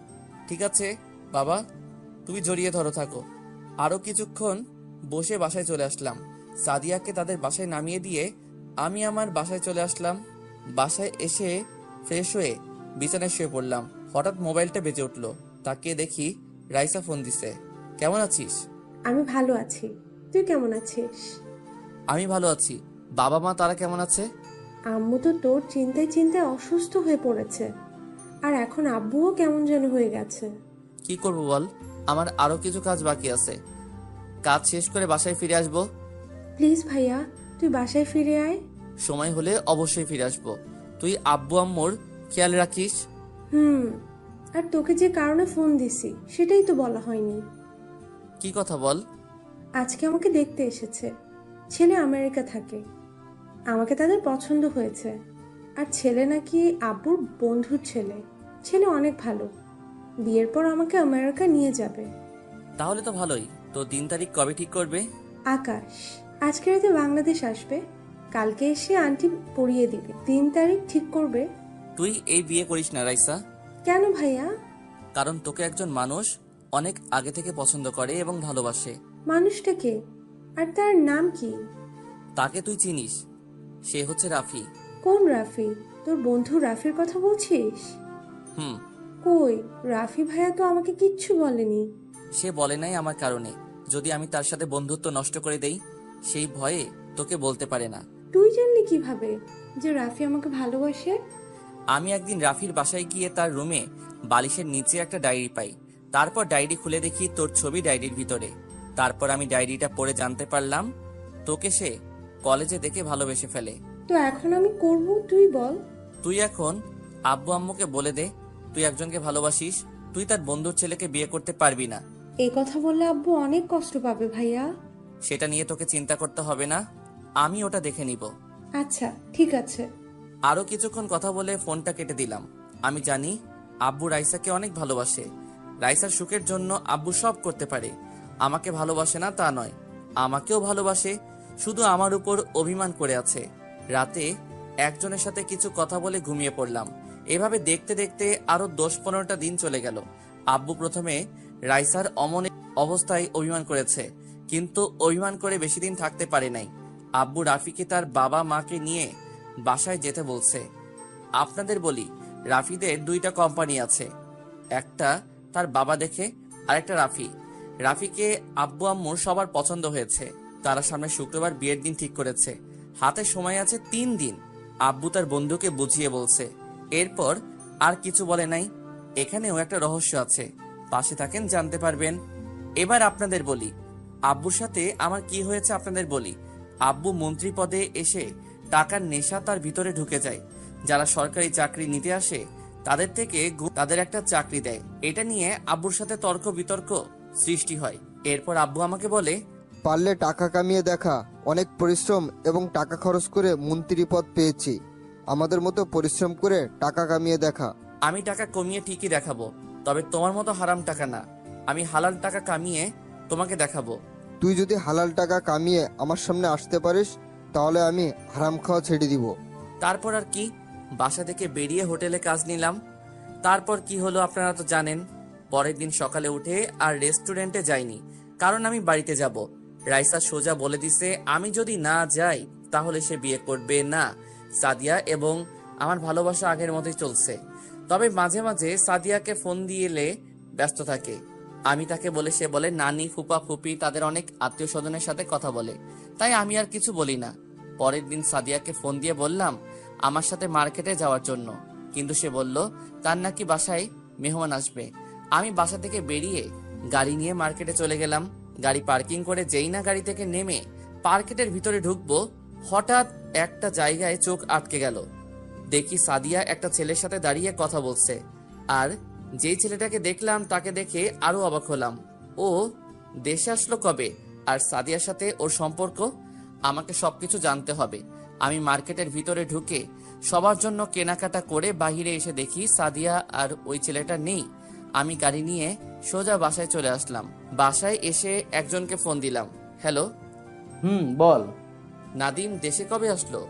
ঠিক আছে বাবা, তুমি জড়িয়ে ধরো থাকো। আরো কিছুক্ষণ বসে বাসায় চলে আসলাম। সাদিয়াকে তাদের বাসায় নামিয়ে দিয়ে আমি আমার বাসায় চলে আসলাম। বাসায় এসে ফ্রেশ হয়ে বিছানায় শুয়ে পড়লাম। হঠাৎ মোবাইলটা বেজে উঠলো। তাকিয়ে দেখি রাইসা ফোন দিছে। কেমন আছিস? আমি ভালো আছি, তুই কেমন আছিস? আমি ভালো আছি। বাবা মা তারা কেমন আছে? আম্মু তো তোর চিন্তায় চিন্তায় অসুস্থ হয়ে পড়েছে, আর এখন আব্বুও কেমন যেন হয়ে গেছে। কি করব বল, আমার আরো কিছু কাজ বাকি আছে। কাজ শেষ করে বাসায় ফিরে আসবো। প্লিজ ভাইয়া, তুই বাসায় ফিরে আয়। সময় হলে অবশ্যই ফিরে আসবো। তুই আব্বু আম্মুর খেয়াল রাখিস। হুম। আর তোকে যে কারণে ফোন দিছি সেটাই তো বলা হয়নি। কি কথা বল? আজকে আমাকে দেখতে এসেছে। ছেলে আমেরিকা থাকে, আমাকে তাদের পছন্দ হয়েছে। আর ছেলে নাকি আব্বুর বন্ধুর ছেলে। ছেলে অনেক ভালো, বিয়ের পর আমাকে আমেরিকা নিয়ে যাবে। তাহলে তো ভালোই। তো দিন তারিখ কবে ঠিক করবে? আকাশ আজকে রাতে বাংলাদেশ আসবে, কালকে এসে আন্টি পড়িয়ে দিবে, 3 তারিখ ঠিক করবে। তুই এই বিয়ে করিস না রাইসা। কেন ভাইয়া? কারণ তোকে একজন মানুষ অনেক আগে থেকে পছন্দ করে এবং ভালোবাসে। মানুষটা কে, আর তার নাম কি? তাকে তুই চিনিস, সে হচ্ছে রাফি। কোন রাফি? তোর বন্ধু রাফির কথা বলছিস? হুম। কই, রাফি ভাইয়া তো আমাকে কিচ্ছু বলেনি। সে বলে নাই আমার কারণে। যদি আমি তার সাথে বন্ধুত্ব নষ্ট করে দেই, সেই ভয়ে তোকে বলতে পারে না। তুই জানলি কিভাবে যে রাফি আমাকে ভালোবাসে? আমি একদিন রাফির বাসায় গিয়ে তার রুমে বালিশের নিচে একটা ডায়েরি পাই। তারপর ডায়েরি খুলে দেখি তোর ছবি ডায়েরির ভিতরে। তারপর আমি ডায়েরিটা পড়ে জানতে পারলাম তোকে সে কলেজে দেখে ভালোবেসে ফেলে। তো এখন আমি করব, তুই বল। তুই এখন আব্বু আম্মুকে বলে দে তুই একজনকে ভালোবাসিস। তুই তার বন্ধুর ছেলেকে বিয়ে করতে পারবি না। এই কথা বললে আব্বু অনেক কষ্ট পাবে ভাইয়া। সেটা নিয়ে তোকে চিন্তা করতে হবে না, আমি ওটা দেখে নিব। আচ্ছা ঠিক আছে। আরো কিছুক্ষণ কথা বলে ফোনটা কেটে দিলাম। আমি জানি আব্বু রাইসাকে অনেক ভালোবাসে। রাইসার সুখের জন্য আব্বু সব করতে পারে। আমাকে ভালোবাসে না তা নয়, আমাকেও ভালোবাসে, শুধু আমার উপর অভিমান করে আছে। রাতে একজনের সাথে কিছু কথা বলে ঘুমিয়ে পড়লাম। এভাবে দেখতে দেখতে আরো 10-15টা দিন চলে গেল। আব্বু প্রথমে রাইসার অমন অবস্থায় অভিমান করেছে, কিন্তু অভিমান করে বেশি দিন থাকতে পারে নাই। আব্বু রাফিকে তার বাবা মাকে নিয়ে বাসায় যেতে বলছে। আপনাদের বলি, রাফিদের 2টা কোম্পানি আছে, একটা তার বাবা দেখে, আরেকটা রাফি। রাফিকে আব্বু আম্মুর সবার পছন্দ হয়েছে। তারা সামনে শুক্রবার বিয়ের দিন ঠিক করেছে। হাতে সময় আছে 3 দিন। আব্বু তার বন্ধুকে বুঝিয়ে বলছে। এরপর আর কিছু বলে নাই। এখানেও একটা রহস্য আছে, পাশে থাকেন জানতে পারবেন। এবার আপনাদের বলি আব্বুর সাথে আমার কি হয়েছে। আপনাদের বলি, আব্বু মন্ত্রী পদে এসে টাকার নেশা তার ভিতরে ঢুকে যায়। যারা সরকারি চাকরি নিতে আসে তাদের থেকে তাদের একটা চাকরি দেয়। এটা নিয়ে আব্বুর সাথে তর্ক বিতর্ক সৃষ্টি হয়। এরপর আব্বু আমাকে বলে, পারলে টাকা কামিয়ে দেখা, অনেক পরিশ্রম এবং টাকা খরচ করে মন্ত্রী পদ পেয়েছি, আমাদের মতো পরিশ্রম করে টাকা কামিয়ে দেখা। আমি টাকা কমিয়ে ঠিকই দেখাবো, তবে তোমার মতো হারাম টাকা না। আমি হালাল টাকা কামিয়ে তোমাকে দেখাবো। তুই যদি হালাল টাকা কামিয়ে আমার সামনে আসতে পারিস তাহলে আমি হারাম খাওয়া ছেড়ে দিব। তারপর আর কি, বাসা থেকে বেরিয়ে হোটেলে কাজ নিলাম। তারপর কি হলো আপনারা তো জানেন। পরের দিন সকালে উঠে আর রেস্টুরেন্টে যাইনি, কারণ আমি বাড়িতে যাব। রাইসা সোজা বলে দিছে আমি যদি না যাই তাহলে সে বিয়ে করবে না। সাদিয়া এবং আমার ভালোবাসা আগের মতোই চলছে, তবে মাঝে মাঝে সাদিয়াকে ফোন দিয়েলে ব্যস্ত থাকে। আমি তাকে বলে সে বলে নানি ফুপা ফুপি তাদের অনেক আত্মীয় স্বজনের সাথে কথা বলে, তাই আমি আর কিছু বলি না। পরের দিন সাদিয়াকে ফোন দিয়ে বললাম আমার সাথে মার্কেটে যাওয়ার জন্য, কিন্তু সে বলল তার নাকি বাসায় মেহমান আসবে। আমি বাসা থেকে বেরিয়ে গাড়ি নিয়ে মার্কেটে চলে গেলাম। গাড়ি পার্কিং করে যেই না গাড়ি থেকে নেমে মার্কেটের ভিতরে ঢুকবো, হঠাৎ একটা জায়গায় চোখ আটকে গেল। দেখি সাদিয়া একটা ছেলের সাথে দাঁড়িয়ে কথা বলছে, আর যেই ছেলেটাকে দেখলাম তাকে দেখে আরো অবাক হলাম। ও দেশে আসলো কবে, আর সাদিয়ার সাথে ওর সম্পর্ক? আমাকে সবকিছু জানতে হবে। আমি মার্কেটের ভিতরে ঢুকে সবার জন্য কেনাকাটা করে বাহিরে এসে দেখি সাদিয়া আর ওই ছেলেটা নেই। আমি গাড়ি নিয়ে সোজা বাসায় চলে আসলাম। বাসায় এসে একজনকে ফোন দিলাম। হ্যালো। বল। নাদিম দেশে কবে আসলো?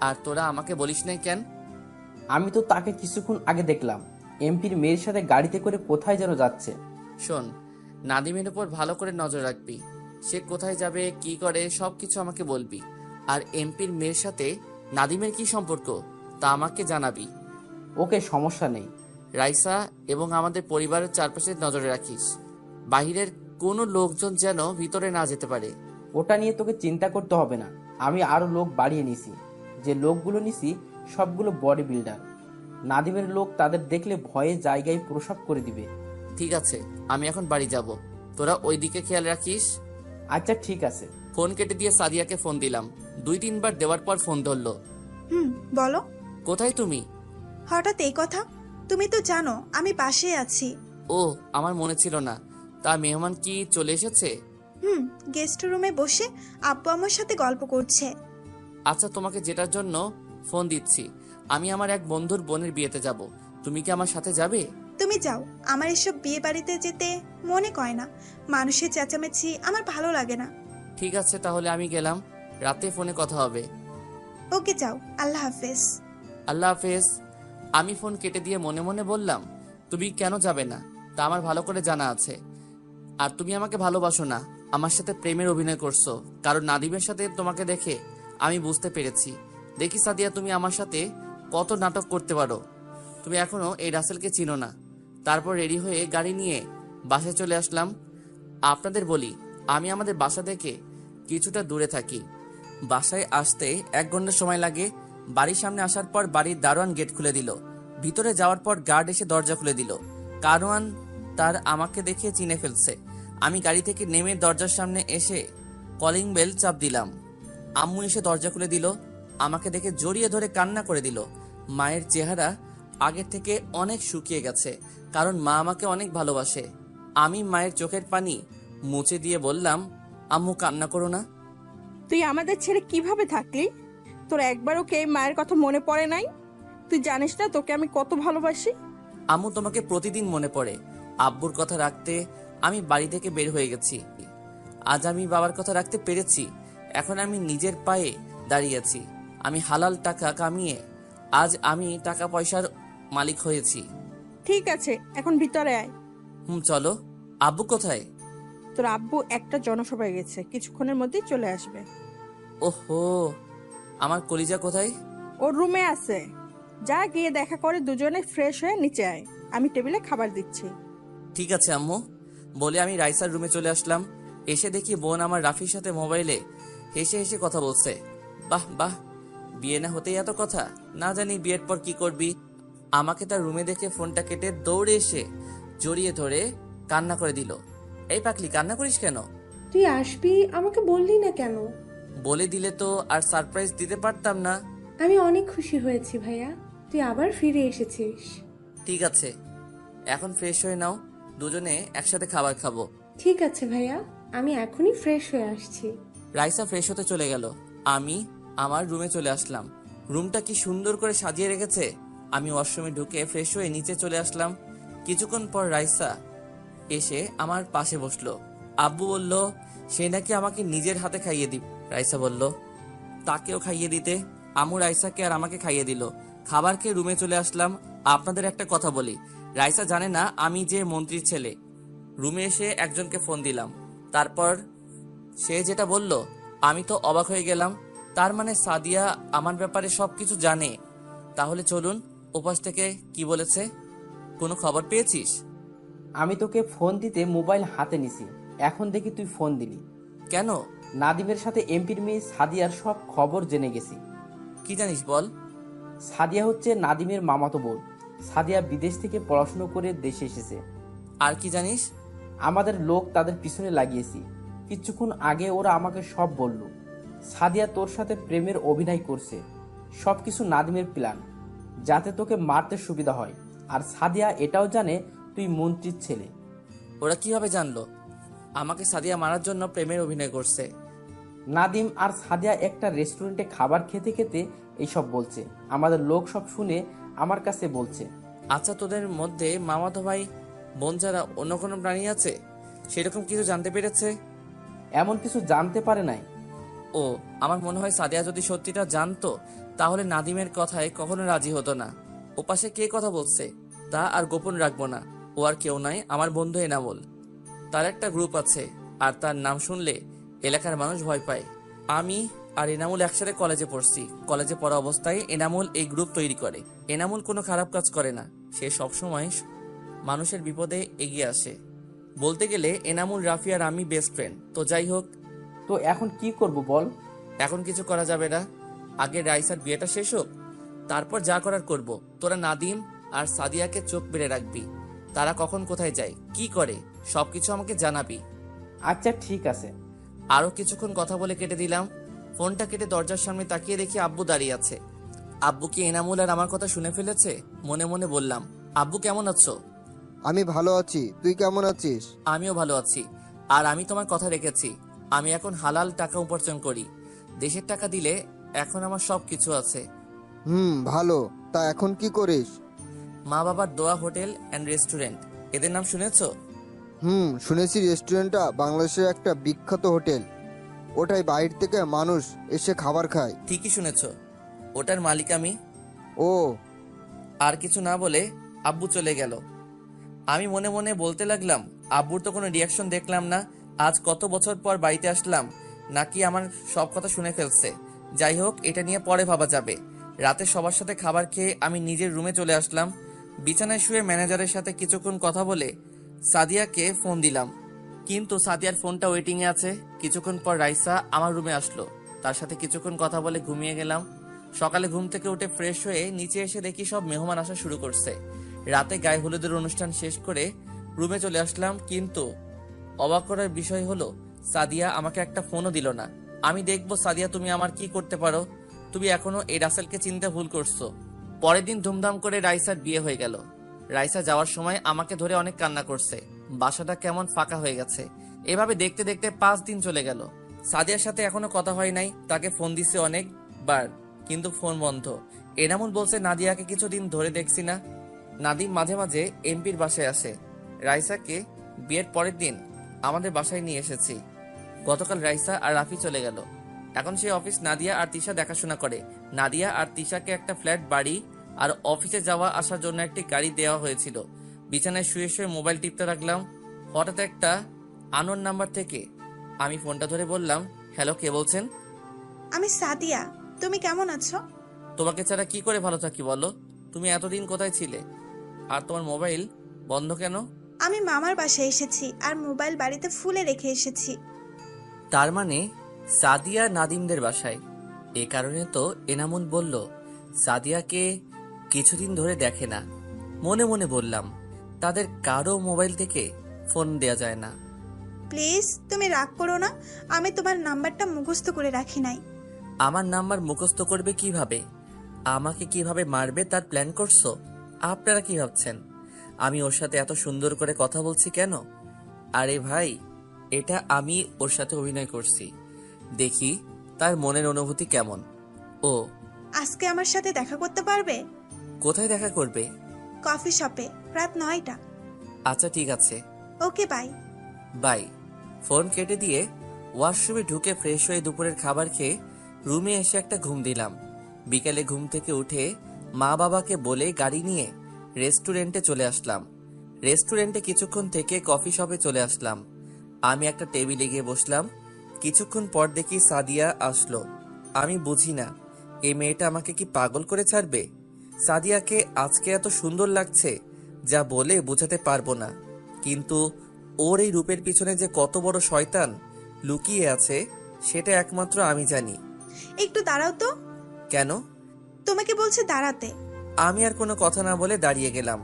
আর তোরা আমাকে বলিস নাই কেন? আমি তো তাকে কিছুক্ষণ আগে দেখলাম, এমপির মেয়ের সাথে গাড়িতে করে কোথায় যেন যাচ্ছে। শোন, নাদিমের উপর ভালো করে নজর রাখবি। সে কোথায় যাবে কি করে সবকিছু আমাকে বলবি। আর এমপির মেয়ের সাথে নাদিমের কি সম্পর্ক তা আমাকে জানাবি। ওকে, সমস্যা নেই। রাইসা এবং আমাদের পরিবারের চারপাশে নজরে রাখিস। বাহিরের কোনো লোকজন যেন ভিতরে না যেতে পারে। ওটা নিয়ে তোকে চিন্তা করতে হবে না। আমি আরো লোক বাড়িয়ে নিছি। যে লোকগুলো নিছি সবগুলো বডি বিল্ডার। নাদিমের লোক তাদের দেখলে ভয়ে জায়গায় প্রসাব করে দিবে। ঠিক আছে, আমি এখন বাড়ি যাব। তোরা ওই দিকে খেয়াল রাখিস। আচ্ছা ঠিক আছে। ফোন কেটে দিয়ে সাদিয়াকে ফোন দিলাম। 2-3 বার দেওয়ার পর ফোন ধরলো। বলো। কোথায় তুমি? হঠাৎ এই কথা? তুমি তো জানো আমি পাশে আছি। ও, আমার মনে ছিল না। তা মেহমান কি চলে এসেছে? গেস্ট রুমে বসে আব্বু আমার সাথে গল্প করছে। আচ্ছা, তোমাকে যেটার জন্য ফোন দিচ্ছি, আমি আমার এক বন্ধুর বোনের বিয়েতে যাব। তুমি কি আমার সাথে যাবে? তুমি যাও, আমার এসব বিয়ে বাড়িতে যেতে মনে কয় না। মানুষের চেঁচামেচি আমার ভালো লাগে না। ঠিক আছে, তাহলে আমি গেলাম। রাতে ফোনে কথা হবে। ওকে, যাও। আল্লাহ হাফেজ। আল্লাহ হাফেজ। আমি ফোন কেটে দিয়ে মনে মনে বললাম, তুমি কেন যাবে না তা আমার ভালো করে জানা আছে। আর তুমি আমাকে ভালোবাসো না, আমার সাথে প্রেমের অভিনয় করছো। কারণ নাদিমের সাথে তোমাকে দেখে আমি বুঝতে পেরেছি। দেখি সাদিয়া, তুমি আমার সাথে কত নাটক করতে পারো। তুমি এখনো এই রাসেলকে চিনো না। তারপর রেডি হয়ে গাড়ি নিয়ে বাসায় চলে আসলাম। আপনাদের বলি, আমি আমাদের বাসা থেকে কিছুটা দূরে থাকি। বাসায় আসতে 1 ঘন্টা সময় লাগে। বাড়ির সামনে আসার পর বাড়ির দারোয়ান গেট খুলে দিল। ভিতরে যাওয়ার পর গার্ড এসে দরজা খুলে দিল। দারোয়ান তার আমাকে দেখে চিনে ফেলছে। আমি গাড়ি থেকে নেমে দরজার সামনে এসে কলিং বেল চাপ দিলাম। আম্মু এসে দরজা খুলে দিল। আমাকে দেখে জড়িয়ে ধরে কান্না করে দিল। মায়ের চেহারা আগের থেকে অনেক শুকিয়ে গেছে, কারণ মা আমাকে অনেক ভালোবাসে। আমি মায়ের চোখের পানি মুছে দিয়ে বললাম, আম্মু কান্না করো না। তুই আমাদের ছেড়ে কিভাবে থাকলি? তোর একবারও কে মায়ের কথা মনে পড়ে নাই? তুই জানিস না তোকে আমি কত ভালোবাসি? আম্মু, তোমাকে প্রতিদিন মনে পড়ে। আব্বুর কথা রাখতে আমি বাড়ি থেকে বের হয়ে গেছি। আজ আমি বাবার কথা রাখতে পেরেছি। এখন আমি নিজের পায়ে দাঁড়িয়েছি। আমি হালাল টাকা কামিয়ে আজ আমি টাকা পয়সার মালিক হয়েছি। ঠিক আছে, এখন ভিতরে আয়। চলো। আব্বু কোথায়? তোর আব্বু একটা জনসভায় গেছে, কিছুক্ষণের মধ্যেই চলে আসবে। ওহো, আমার কলিজা কোথায়? ওর রুমে আছে, যা গিয়ে দেখা করে দুজনে ফ্রেশ হয়ে নিচে আয়, আমি টেবিলে খাবার দিচ্ছি। ঠিক আছে আম্মু, বলে আমি রাইসার রুমে চলে আসলাম। এসে দেখি বোন আমার রাফির সাথে মোবাইলে হেসে হেসে কথা বলছে। বাহ বাহ, বিয়ে না হতেই এত কথা। না জানি বিয়ের পর কি করবি। আমাকে তার রুমে দেখে ফোনটা কেটে দৌড়ে এসে জড়িয়ে ধরে কান্না করে দিল। এই পাকলি, কান্না করিস কেন? তুই আসবি, আমাকে বললি না কেন? বলে দিলে তো আর সারপ্রাইজ দিতে পারতাম না। আমি অনেক খুশি হয়েছি ভাইয়া, তুই আবার ফিরে এসেছিস। ঠিক আছে, এখন ফ্রেশ হয়ে নাও, দুজনে একসাথে খাবার খাবো। ঠিক আছে ভাইয়া, আমি এখনই ফ্রেশ হয়ে আসছি। রাইসা ফ্রেশ হতে চলে গেল। আমি আমার রুমে চলে আসলাম। রুমটা কি সুন্দর করে সাজিয়ে রেখেছে। আমি ওয়াশরুমে ঢুকে ফ্রেশ হয়ে নিচে চলে আসলাম। কিছুক্ষণ পর রাইসা এসে আমার পাশে বসলো। আব্বু বলল সে নাকি আমাকে নিজের হাতে খাইয়ে দিবে। রাইসা বলল তাকেও খাইয়ে দিতে। আম্মু রাইসাকে আর আমাকে খাইয়ে দিল। খাবার খেয়ে রুমে চলে আসলাম। আপনাদের একটা কথা বলি, রাইসা জানে না আমি যে মন্ত্রীর ছেলে। রুমে এসে একজনকে ফোন দিলাম। তারপর সে যেটা বলল আমি তো অবাক হয়ে গেলাম। তার মানে সাদিয়া আমার ব্যাপারে সবকিছু জানে। তাহলে চলুন ওপাশ থেকে কি বলেছে। কোনো খবর পেয়েছিস? আমি তোকে ফোন দিতে মোবাইল হাতে নিছি, এখন দেখি তুই ফোন দিলি কেন? নাদিমের সাথে এমপির মেয়ে সাদিয়ার সব খবর জেনে গেছি। কি জানিস বল। সাদিয়া হচ্ছে নাদিমের মামাতো বোন। সাদিয়া বিদেশ থেকে পড়াশুনো করে দেশে এসেছে। আর কি জানিস? আমাদের লোক তাদের পিছনে লাগিয়েছি। কিছুক্ষণ আগে ওরা আমাকে সব বলল। সাদিয়া তোর সাথে প্রেমের অভিনয় করছে। সবকিছু নাদিমের প্ল্যান, যাতে তোকে মারতে সুবিধা হয়। আর সাদিয়া এটাও জানে তুই মন্ত্রীর ছেলে। ওরা কিভাবে জানলো আমাকে সাদিয়া মারার জন্য প্রেমের অভিনয় করছে? নাদিম আর সাদিয়া একটা রেস্টুরেন্টে খাবার খেতে খেতে এইসব বলছে। আমাদের লোক সব শুনে আমার কাছে বলছে। আচ্ছা, তোদের মধ্যে মামাতো ভাই বোন ছাড়া অন্য কোনো প্রাণী আছে? সেরকম কিছু জানতে পেরেছে? এমন কিছু জানতে পারে নাই। ও, আমার মনে হয় সাদিয়া যদি সত্যিটা জানতো তাহলে নাদিমের কথায় কখনো রাজি হতো না। ওপাশে কে কথা বলছে তা আর গোপন রাখবো না। ও আর কেউ নাই, আমার বন্ধু এনামুল। তার একটা গ্রুপ আছে আর তার নাম শুনলে এলাকার মানুষ ভয় পায়। আমি আর এনামুল একসাথে কলেজে পড়ছি। কলেজে পড়া অবস্থায় এনামুল এই গ্রুপ তৈরি করে। এনামুল কোনো খারাপ কাজ করে না, সে সবসময় মানুষের বিপদে এগিয়ে আসে। বলতে গেলে এনামুল, রাফি আর আমি বেস্ট ফ্রেন্ড। তো যাই হোক, তো এখন কি করব বল? এখন কিছু করা যাবে না, আগে রাইসার বিয়েটা শেষ হোক, তারপর যা করার করব। তোরা নাদিম আর সাদিয়াকে চোখ বেড়ে রাখবি, তারা কখন কোথায় যায়, কি করে, সবকিছু আমাকে জানাবি। আচ্ছা ঠিক আছে। আরো কিছুক্ষণ কথা বলে কেটে দিলাম। ফোনটা কেটে দরজার সামনে তাকিয়ে দেখি আব্বু দাঁড়িয়ে আছে। আব্বু কি এনামুল আর আমার কথা শুনে ফেলেছে? মনে মনে বললাম, আব্বু কেমন আছো? আমি ভালো আছি, তুই কেমন আছিস? আমিও ভালো আছি। আর আমি তোমার কথা রেখেছি, আমি এখন হালাল টাকা উপার্জন করি। দেশের টাকা দিলে এখন আমার সব কিছু আছে। ভালো। তা এখন কি করিস? মা বাবার দোয়া হোটেল অ্যান্ড রেস্টুরেন্ট, এদের নাম শুনেছো? শুনেছি রেস্টুরেন্টটা বাংলাদেশের একটা বিখ্যাত হোটেল। ওটাই বাইরে থেকে মানুষ এসে খাবার খায়। ঠিকই শুনেছো, ওটার মালিক আমি। ও, আর কিছু না বলে আব্বু চলে গেল। আমি মনে মনে বলতে লাগলাম, আব্বুর তো কোনো রিয়াকশন দেখলাম না। আজ কত বছর পর বাড়িতে আসলাম, নাকি আমার সব কথা শুনে ফেলছে। যাই হোক, এটা নিয়ে পরে ভাবা যাবে। রাতে সবার সাথে খাবার খেয়ে আমি নিজের রুমে চলে আসলাম। বিছানায় শুয়ে ম্যানেজারের সাথে কিছুক্ষণ কথা বলে সাদিয়াকে ফোন দিলাম, কিন্তু সাদিয়ার ফোনটা ওয়েটিং এ আছে। কিছুক্ষণ পর রাইসা আমার রুমে আসলো, তার সাথে কিছুক্ষণ কথা বলে ঘুমিয়ে গেলাম। সকালে ঘুম থেকে উঠে ফ্রেশ হয়ে নিচে এসে দেখি সব মেহমান আসা শুরু করছে। রাতে গায়ে হলুদের অনুষ্ঠান শেষ করে রুমে চলে আসলাম, কিন্তু অবাক করার বিষয় হলো সাদিয়া আমাকে একটা ফোনও দিল না। আমি দেখবো সাদিয়া তুমি আমার কি করতে পারো, তুমি এখনো এই রাসেলকে চিনতে ভুল করছো। পরের দিন ধুমধাম করে রাইসার বিয়ে হয়ে গেল। রাইসা যাওয়ার সময় আমাকে ধরে অনেক কান্না করছে, বাসাটা কেমন ফাঁকা হয়ে গেছে। এভাবে দেখতে দেখতে 5 দিন চলে গেল। সাদিয়ার সাথে এখনো কথা হয় নাই, তাকে ফোন দিছে অনেকবার, কিন্তু ফোন বন্ধ। এনামুল বলছে নাদিয়াকে কিছুদিন ধরে দেখছি না। নাদিম মাঝে মাঝে এমপির বাসায় আসে। রাইসাকে বিয়ের পরের দিন আমাদের বাসায় নিয়ে এসেছি। গতকাল রাইসা আর রাফি চলে গেল। এখন সে অফিস নাদিয়া আর তিশা দেখাশোনা করে। নাদিয়া আর তিশাকে একটা ফ্ল্যাট বাড়ি আর অফিসে যাওয়া আসার জন্য একটি গাড়ি দেওয়া হয়েছিল। বিছানায় শুয়ে শুয়ে মোবাইল টিপতে রাখলাম। হঠাৎ একটা আননোন নাম্বার থেকে আমি ফোনটা ধরে বললাম, হ্যালো, কে বলছেন? আমি সাদিয়া, তুমি কেমন আছো? তোমাকে ছাড়া কি করে ভালো থাকি বলো? তুমি এতদিন কোথায় ছিলে? আর তোমার মোবাইল বন্ধ কেন? আমি মামার বাসায় এসেছি আর মোবাইল বাড়িতে ফুলে রেখে এসেছি। তার মানে সাদিয়া নাদিমদের বাসায়। এ কারণে তো এনামুল বলল সাদিয়াকে কিছুদিন ধরে দেখে না। মনে মনে বললাম, তাদের কারো মোবাইল থেকে ফোন দেয়া যায় না। প্লিজ তুমি রাগ করো না, আমি তোমার নাম্বারটা মুখস্থ করে রাখি নাই। আমার নাম্বার মুখস্থ করবে কিভাবে? আমাকে কিভাবে মারবে তার প্ল্যান করছো? আপনারা কি ভাবছেন আমি ওর সাথে এত সুন্দর করে কথা বলছি কেন? আরে ভাই, এটা আমি ওর সাথে অভিনয় করছি, দেখি তার মনের অনুভূতি কেমন। ও আজকে আমার সাথে দেখা করতে পারবে? কোথায় দেখা করবে? কফি শপে, রাত 9টা। আচ্ছা ঠিক আছে, ওকে বাই। বাই। ফোন কেটে দিয়ে ওয়াশরুমে ঢুকে ফ্রেশ হয়ে দুপুরের খাবার খেয়ে রুমে এসে একটা ঘুম দিলাম। বিকেলে ঘুম থেকে উঠে মা বাবাকে বলে গাড়ি নিয়ে রেস্টুরেন্টে চলে আসলাম। রেস্টুরেন্টে কিছুক্ষণ থেকে কফি শপে চলে আসলাম। আমি একটা টেবিলে গিয়ে বসলাম। কিছুক্ষণ পর দেখি সাদিয়া আসলো। আমি বুঝি না এই মেয়েটা আমাকে কি পাগল করে ছাড়বে। সাদিয়াকে আজকে এত সুন্দর লাগছে যা বলে বোঝাতে পারবো না, কিন্তু ওর এই রূপের পিছনে যে কত বড় শয়তান লুকিয়ে আছে সেটা একমাত্র আমি জানি। একটু দাঁড়াও তো। কেন? তোমাকে বলছে দাঁড়াতে। আমি আর কোনো কথা না বলে দাঁড়িয়ে গেলাম।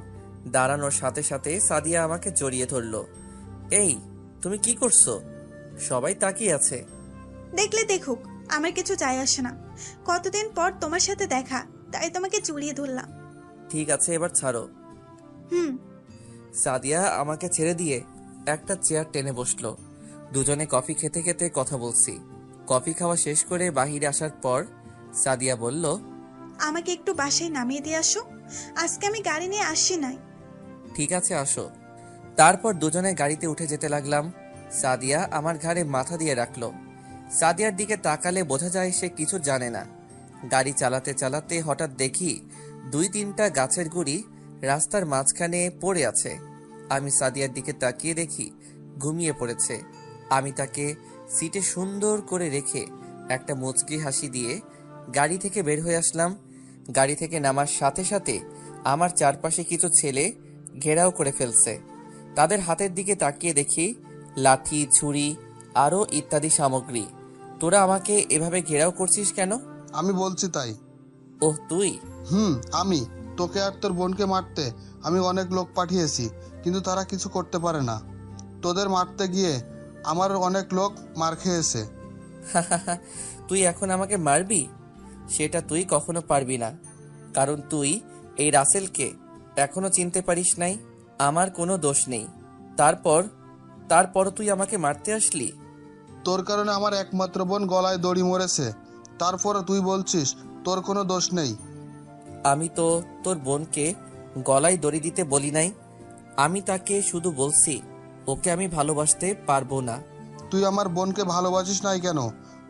দাঁড়ানোর সাথে সাথে সাদিয়া আমাকে জড়িয়ে ধরলো। এই, তুমি কি করছো? সবাই তাকিয়ে আছে। দেখলে দেখুক, আমার কিছু যায় আসে না। কতদিন পর তোমার সাথে দেখা, তাই তোমাকে জড়িয়ে ধরলাম। ঠিক আছে, এবার ছাড়ো। হুম। সাদিয়া আমাকে ছেড়ে দিয়ে একটা চেয়ার টেনে বসলো। দুজনে কফি খেতে খেতে কথা বলছি। কফি খাওয়া শেষ করে বাহিরে আসার পর সাদিয়া বলল, আমাকে একটু বাসায় নামিয়ে দিয়ে আসো, আজকে আমি গাড়ি নিয়ে আসি নাই। ঠিক আছে, আসো। তারপর দুজনে গাড়িতে উঠে যেতে লাগলাম। সাদিয়া আমার ঘাড়ে মাথা দিয়ে রাখলো। সাদিয়ার দিকে তাকালে বোঝা যায় সে কিছু জানে না। গাড়ি চালাতে চালাতে হঠাৎ দেখি 2-3টা গাছের গুড়ি রাস্তার মাঝখানে পড়ে আছে। আমি সাদিয়ার দিকে তাকিয়ে দেখি ঘুমিয়ে পড়েছে। আমি তাকে সিটে সুন্দর করে রেখে একটা মুচকি হাসি দিয়ে গাড়ি থেকে বের হয়ে আসলাম। গাড়ি থেকে নামার সাথে সাথে আমার চারপাশে কিছু ছেলে ঘেরাও করে ফেলছে। তাদের হাতের দিকে তাকিয়ে দেখি লাঠি, ছুরি আরও ইত্যাদি সামগ্রী। তোরা আমাকে এভাবে ঘেরাও করছিস কেন? আমি বলছি তাই। ওহ, তুই? আমি তোকে আর তোর বোনকে মারতে আমি অনেক লোক পাঠিয়েছি, কিন্তু তারা কিছু করতে পারে না। তোদের মারতে গিয়ে আমার অনেক লোক মার খেয়েছে। তুই এখন আমাকে মারবি? সেটা তুই কখনো পারবি না, কারণ তুই এই রাসেলকে এখনো চিনতে পারিস নাই। আমার কোনো দোষ নেই, তারপর তুই আমাকে মারতে আসলি। তোর কারণে আমার একমাত্র বোন গলায় দড়ি মরেছে, তারপরে তুই বলছিস তোর কোনো দোষ নেই। আমি তো তোর বোনকে গলায় দড়ি দিতে বলি নাই। আমি তাকে শুধু বলছি ওকে আমি ভালোবাসতে পারবো না। তুই আমার বোনকে ভালোবাসিস নাই কেন?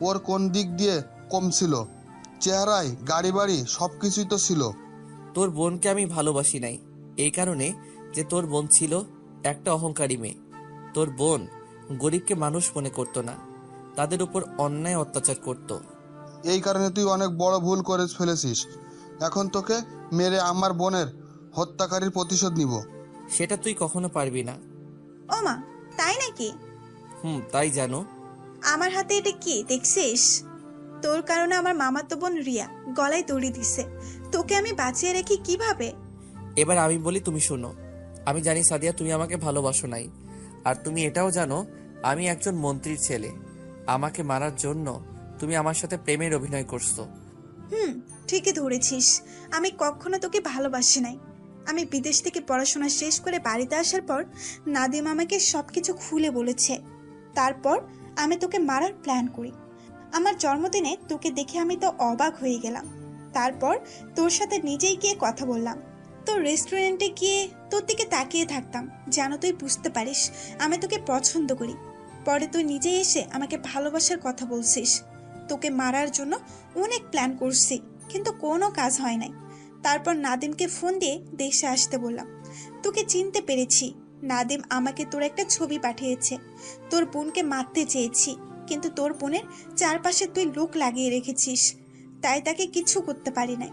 ওর কোন দিক দিয়ে কম ছিল? চেহারায়, গাড়ি বাড়ি সব কিছুই তো ছিল। তোর বোনকে আমি ভালোবাসি নাই এই কারণে যে তোর বোন ছিল একটা অহংকারী মেয়ে। তোর বোন গরিবকে মানুষ মনে করতো না, তাদের উপর অন্যায় অত্যাচার করত। এই কারণে তুই অনেক বড় ভুল করে ফেলেছিস। এখন তোকে মেরে আমার বোনের হত্যাকারীর প্রতিশোধ নিব। সেটা তুই কখনো পারবি না। ও মা, তাই নাকি? তাই জানো। আমার হাতে এটা কি দেখছিস? তোর কারণে আমার মামাতো বোন রিয়া গলায় দড়ি দিছে। তোকে আমি বাঁচিয়ে রেখি কিভাবে? এবার আমি বলি, তুমি শোনো। আমি জানি সাদিয়া তুমি আমাকে ভালোবাসো নাই, আর তুমি এটাও জানো আমি একজন মন্ত্রীর ছেলে। আমাকে মারার জন্য তুমি আমার সাথে প্রেমের অভিনয় করছো। ঠিকই ধরেছিস। আমি কখনো তোকে ভালোবাসি নাই। আমি বিদেশ থেকে পড়াশোনা শেষ করে বাড়িতে আসার পর নাদিম আমাকে সবকিছু খুলে বলেছে। তারপর আমি তোকে মারার প্ল্যান করি। আমার জন্মদিনে তোকে দেখে আমি তো অবাক হয়ে গেলাম। তারপর তোর সাথে নিজেই গিয়ে কথা বললাম। তোর রেস্টুরেন্টে গিয়ে তোর দিকে তাকিয়ে থাকতাম যেন তুই বুঝতে পারিস আমি তোকে পছন্দ করি। পরে তুই নিজেই এসে আমাকে ভালোবাসার কথা বলছিস। তোকে মারার জন্য অনেক প্ল্যান করছি, কিন্তু কোনো কাজ হয় নাই। তারপর নাদিমকে ফোন দিয়ে দেশে আসতে বললাম। তোকে চিনতে পেরেছি। নাদিম আমাকে তোর একটা ছবি পাঠিয়েছে। তোর বোনকে মারতে চেয়েছি, কিন্তু তোর বোনের চারপাশে তুই লোক লাগিয়ে রেখেছিস, তাই তাকে কিছু করতে পারি নাই।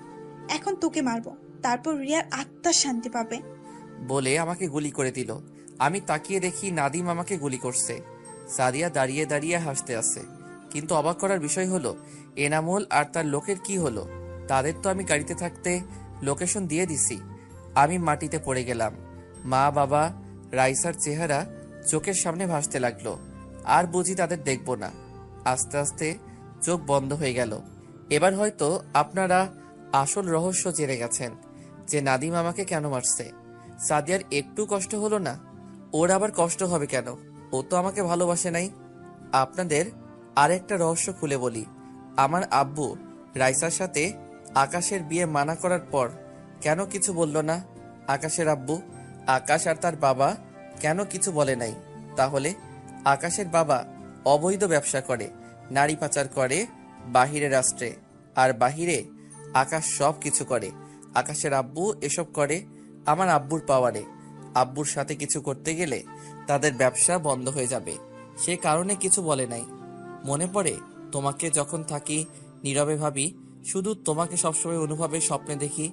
এখন তোকে মারবো, তারপর রিয়ার আত্মা শান্তি পাবে। বলে আমাকে গুলি করে দিল। আমি তাকিয়ে দেখি নাদিম আমাকে গুলি করছে। সাদিয়া দাঁড়িয়ে দাঁড়িয়ে হাসতে আছে। কিন্তু অবাক করার বিষয় হলো এনামুল আর তার লোকের কি হলো? তাদের তো আমি গাড়িতে থাকতে লোকেশন দিয়ে দিছি। আমি মাটিতে পড়ে গেলাম। মা, বাবা, রাইসার চেহারা চোখের সামনে ভাসতে লাগলো। আর বুঝি তাদের দেখব না। আস্তে আস্তে চোখ বন্ধ হয়ে গেল। এবার হয়তো আপনারা আসল রহস্য জেনে গেছেন যে নাদিম আমাকে কেন মারছে। সাদিয়ার একটু কষ্ট হলো না? ওর আবার কষ্ট হবে কেন? ও তো আমাকে ভালোবাসে নাই। আপনাদের আরেকটা রহস্য খুলে বলি। আমার আব্বু রাইসার সাথে আকাশের বিয়ে মানা করার পর কেন কিছু বলল না? আকাশের আব্বু, আকাশ আর তার বাবা কেন কিছু বলে নাই? তাহলে আকাশের বাবা অবৈধ ব্যবসা করে, নারী পাচার করে বাহিরে রাষ্ট্রে, আর বাহিরে আকাশ সব কিছু করে। আকাশের আব্বু এসব করে আমার আব্বুর পাওয়ারে। আব্বুর সাথে কিছু করতে গেলে তাদের ব্যবসা বন্ধ হয়ে যাবে, সে কারণে কিছু বলে নাই। মনে পড়ে তোমাকে যখন থাকি নীরবে ভাবি, শুধু তোমাকে সবসময় অনুভবে স্বপ্নে দেখি।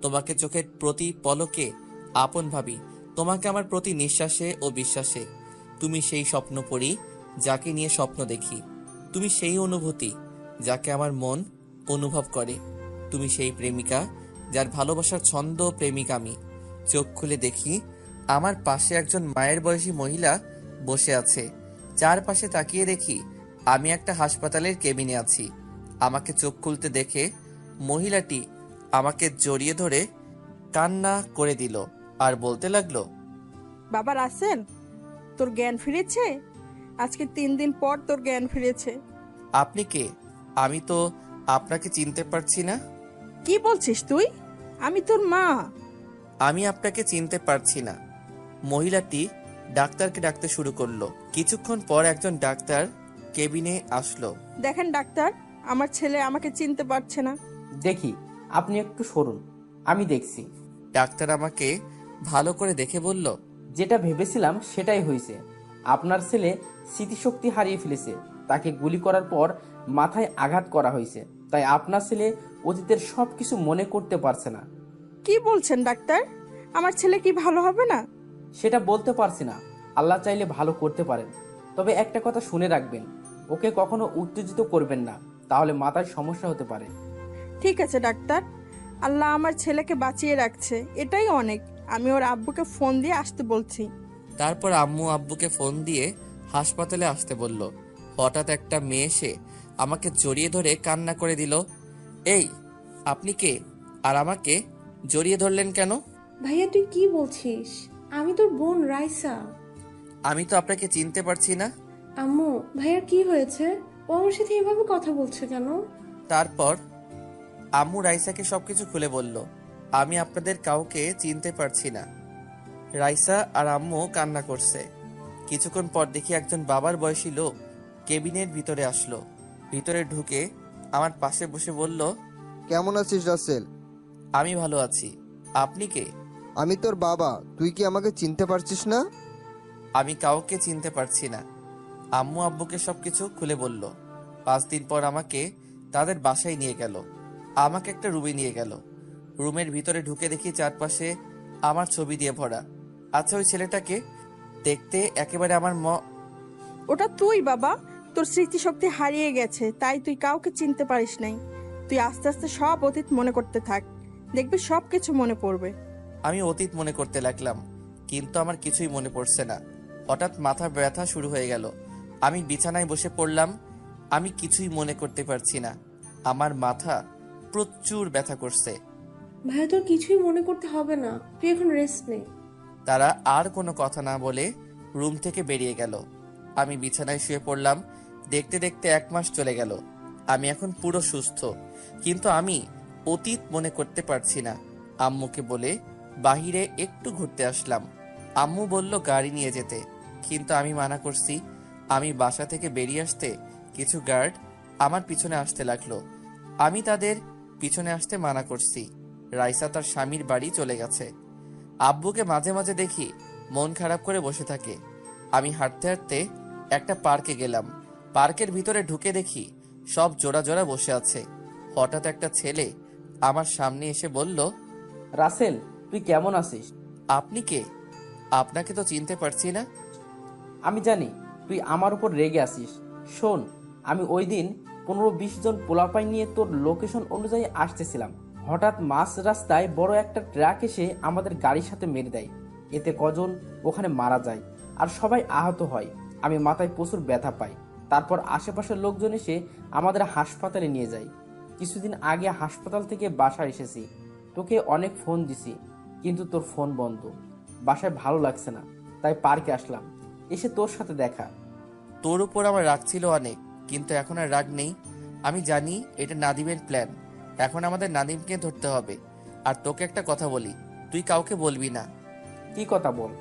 তোমাকে চোখের প্রতি পলকে আপন ভাবি, তোমাকে আমার প্রতি নিঃশ্বাসে ও বিশ্বাসে। তুমি সেই স্বপ্ন পড়ি যাকে নিয়ে স্বপ্ন দেখি। তুমি সেই অনুভূতি যাকে আমার মন অনুভব করে। তুমি সেই প্রেমিকা যার ভালোবাসার ছন্দ প্রেমিক আমি। চোখ খুলে দেখি আমার পাশে একজন মায়ের বয়সী মহিলা বসে আছে। চারপাশে তাকিয়ে দেখি আমি একটা হাসপাতালের কেবিনে আছি। আমাকে চোখ খুলতে দেখে মহিলাটি আমাকে জড়িয়ে ধরে কান্না করে দিল আর বলতে লাগলো, বাবা রাসেল, তোর জ্ঞান ফিরেছে? আজকে 3 দিন পর তোর জ্ঞান ফিরেছে। আপনি কে? আমি তো আপনাকে চিনতে পারছি না। কি বলছিস তুই? আমি তোর মা। আমি আপনাকে চিনতে পারছি না। মহিলাটি ডাক্তারকে ডাকতে শুরু করলো। কিছুক্ষণ পর একজন ডাক্তার কেবিনে আসলো। দেখেন ডাক্তার, আমার ছেলে আমাকে চিনতে পারছে না। দেখি, আপনি একটু সরুন, আমি দেখছি। ডাক্তার আমাকে ভালো করে দেখে বলল, যেটা ভেবেছিলাম সেটাই হয়েছে। আপনার ছেলে স্মৃতিশক্তি হারিয়ে ফেলেছে। তাকে গুলি করার পর মাথায় আঘাত করা হয়েছে, তাই আপনার ছেলে অতীতের সব কিছু মনে করতে পারছে না। কি বলছেন ডাক্তার? আমার ছেলে কি ভালো হবে না? সেটা বলতে পারছি না, আল্লাহ চাইলে ভালো করতে পারেন। তবে একটা কথা শুনে রাখবেন, ওকে কখনো উত্তেজিত করবেন না, তাহলে মাথায় সমস্যা হতে পারে। ঠিক আছে ডাক্তার, আল্লাহ আমার ছেলেকে বাঁচিয়ে রাখছে, এটাই অনেক। আমি ওর আব্বুকে ফোন দিয়ে আসতে বলছি। তারপর আম্মু আব্বুকে ফোন দিয়ে হাসপাতালে আসতে বলল। হঠাৎ একটা মেয়ে এসে আমাকে জড়িয়ে ধরে কান্না করে দিল। এই, আপনি কে? আর আমাকে জড়িয়ে ধরলেন কেন? ভাইয়া তুই কি বলছিস? আমি তোর বোন রাইসা। আমি তো আপনাকে চিনতে পারছি না। আম্মু, ভাইয়ার কি হয়েছে? ও আমার সাথে এভাবে কথা বলছে কেন? তারপর আম্মু রাইসাকে সবকিছু খুলে বলল। আমি আপনাদের কাউকে চিনতে পারছি না। রাইসা আর আম্মু কান্না করছে। কিছুক্ষণ পর দেখি একজন বাবার বয়সী লোক কেবিনের ভিতরে আসলো। ভিতরে ঢুকে আমার পাশে বসে বলল, কেমন আছিস রাসেল? আমি ভালো আছি। আপনি কে? আমি তোর বাবা, তুই কি আমাকে চিনতে পারছিস না? আমি কাউকে চিনতে পারছি না। আম্মু আব্বুকে সবকিছু খুলে বলল। 5 দিন পর আমাকে তাদের বাসায় নিয়ে গেল। আমাকে একটা রুমে নিয়ে গেল। রুমের ভিতরে ঢুকে দেখি চারপাশে আমার ছবি দিয়ে ভরা। আচ্ছা, ওই ছেলেটাকে দেখতে একেবারে আমার ওটা তুই বাবা, তোর স্মৃতিশক্তি হারিয়ে গেছে, তাই তুই কাউকে চিনতে পারিস নাই। তুই আস্তে আস্তে সব অতীত মনে করতে থাক, দেখবি সব কিছু মনে পড়বে। আমি অতীত মনে করতে লাগলাম, কিন্তু আমার কিছুই মনে পড়ছে না। হঠাৎ মাথা ব্যথা শুরু হয়ে গেল। আমি বিছানায় বসে পড়লাম। আমি কিছুই মনে করতে পারছি না। আমার মাথা প্রচুর ব্যথা করছে। ভাইয়া তোর কিছুই মনে করতে হবে না, তুই এখন রেস্ট নে। তারা আর কোনো কথা না বলে রুম থেকে বেরিয়ে গেল। আমি বিছানায় শুয়ে পড়লাম। দেখতে দেখতে 1 মাস চলে গেল। আমি এখন পুরো সুস্থ, কিন্তু আমি অতীত মনে করতে পারছি না। আম্মুকে বলে বাহিরে একটু ঘুরতে আসলাম। আম্মু বলল গাড়ি নিয়ে যেতে, কিন্তু আমি মানা করছি। আমি বাসা থেকে বেরিয়ে আসতে কিছু গার্ড আমার পিছনে আসতে লাগলো। আমি তাদের পিছনে আসতে মানা করছি। রাইসা তার স্বামীর বাড়ি চলে গেছে। আব্বুকে মাঝে মাঝে দেখি মন খারাপ করে বসে থাকে। আমি হাঁটতে হাঁটতে একটা পার্কে গেলাম। পার্কের ভিতরে ঢুকে দেখি সব জোড়া জোড়া বসে আছে। হঠাৎ একটা ছেলে আমার সামনে এসে বলল, রাসেল, তুই কেমন আছিস? আপনি কে? আপনাকে তো চিনতে পারছি না। আমি জানি তুই আমার উপর রেগে আছিস। শোন, আমি ওই দিন 15-20 জন পোলাপাই নিয়ে তোর লোকেশন অনুযায়ী আসতেছিলাম। হঠাৎ মাঝ রাস্তায় বড় একটা ট্রাক এসে আমাদের গাড়ির সাথে মেরে দেয়। এতে কজন ওখানে মারা যায় আর সবাই আহত হয়। আমি মাথায় প্রচুর ব্যথা পাই। তারপর আশেপাশের লোকজন এসে আমাদের হাসপাতালে নিয়ে যায়। কিছুদিন আগে হাসপাতাল থেকে বাসায় এসেছি। তোকে অনেক ফোন দিছি, কিন্তু তোর ফোন বন্ধ। বাসায় ভালো লাগছে না, তাই পার্কে আসলাম, এসে তোর সাথে দেখা। তোর উপর আমার রাগ ছিল অনেক, কিন্তু এখন আর রাগ নেই। আমি জানি এটা নাদিমের প্ল্যান। এখন আমাদের নাদিমকে ধরতে হবে। আর তোকে একটা কথা বলি, তুই কাউকে বলবি না। কি কথা বল?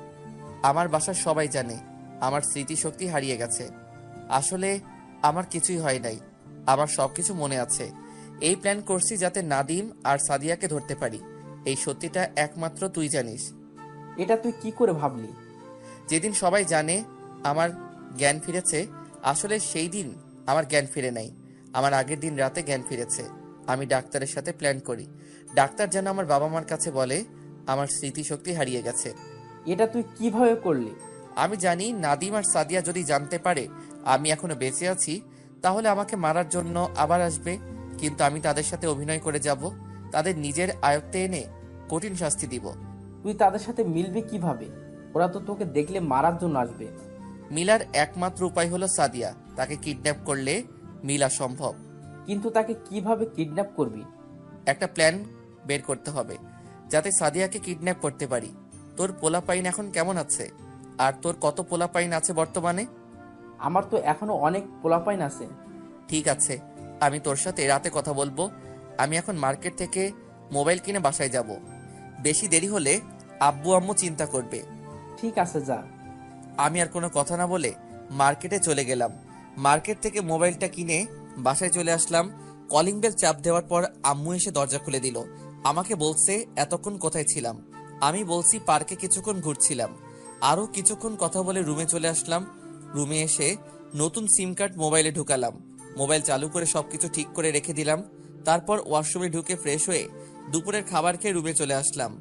আমার বাসার সবাই জানে আমার স্মৃতিশক্তি হারিয়ে গেছে। আসলে আমার কিছুই হয় নাই, আমার সবকিছু মনে আছে। এই প্ল্যান করছি যাতে নাদিম আর সাদিয়াকে ধরতে পারি। এই সত্যিটা একমাত্র তুই জানিস। এটা তুই কি করে ভাবলি? যেদিন সবাই জানে আমার জ্ঞান ফিরেছে, আসলে সেই দিন আমার জ্ঞান ফিরে নাই। আমার আগের দিন রাতে জ্ঞান ফিরেছে। আমি ডাক্তারের সাথে প্ল্যান করি। ডাক্তার যেন আমার বাবা মার কাছে বলে আমার স্মৃতিশক্তি হারিয়ে গেছে। এটা তুই কিভাবে করলি? আমি জানি নাদিম আর সাদিয়া যদি জানতে পারে আমি এখনো বেঁচে আছি, তাহলে আমাকে মারার জন্য আবার আসবে। কিন্তু আমি তাদের সাথে অভিনয় করে যাব, তাদের নিজের আয়ত্তে এনে কঠিন শাস্তি দিব। তুই তাদের সাথে মিলবি কিভাবে? ওরা তো তোকে দেখলে মারার জন্য আসবে। মিলার একমাত্র উপায় হলো সাদিয়া। তাকে কিডন্যাপ করলে মিলা সম্ভব। কিন্তু তাকে কিভাবে কিডন্যাপ করবি? একটা প্ল্যান বের করতে হবে যাতে সাদিয়াকে কিডন্যাপ করতে পারি। তোর পোলাপাইন এখন কেমন আছে? আর তোর কত পোলাপাইন আছে বর্তমানে? আমার তো এখনো অনেক পোলাপাইন আছে। ঠিক আছে, আমি তোর সাথে রাতে কথা বলবো। আমি এখন মার্কেট থেকে মোবাইল কিনে বাসায় যাব। বেশি দেরি হলে আব্বু আম্মু চিন্তা করবে। ঠিক আছে, যা। আমি আর কোনো কথা না বলে মার্কেটে চলে গেলাম। মার্কেট থেকে মোবাইলটা কিনে বাসায় চলে আসলাম। কলিং বেল চাপ দেওয়ার পর আম্মু এসে দরজা খুলে দিল। আমাকে বলছে এতক্ষণ কোথায় ছিলাম। আমি বলছি পার্কে কিছুক্ষণ ঘুরছিলাম। আরও কিছুক্ষণ কথা বলে রুমে চলে আসলাম। রুমে এসে নতুন সিম কার্ড মোবাইলে ঢুকালাম। মোবাইল চালু করে সবকিছু ঠিক করে রেখে দিলাম। তারপর ওয়াশরুমে ঢুকে ফ্রেশ হয়ে দুপুরের খাবার খেয়ে রুমে চলে আসলাম।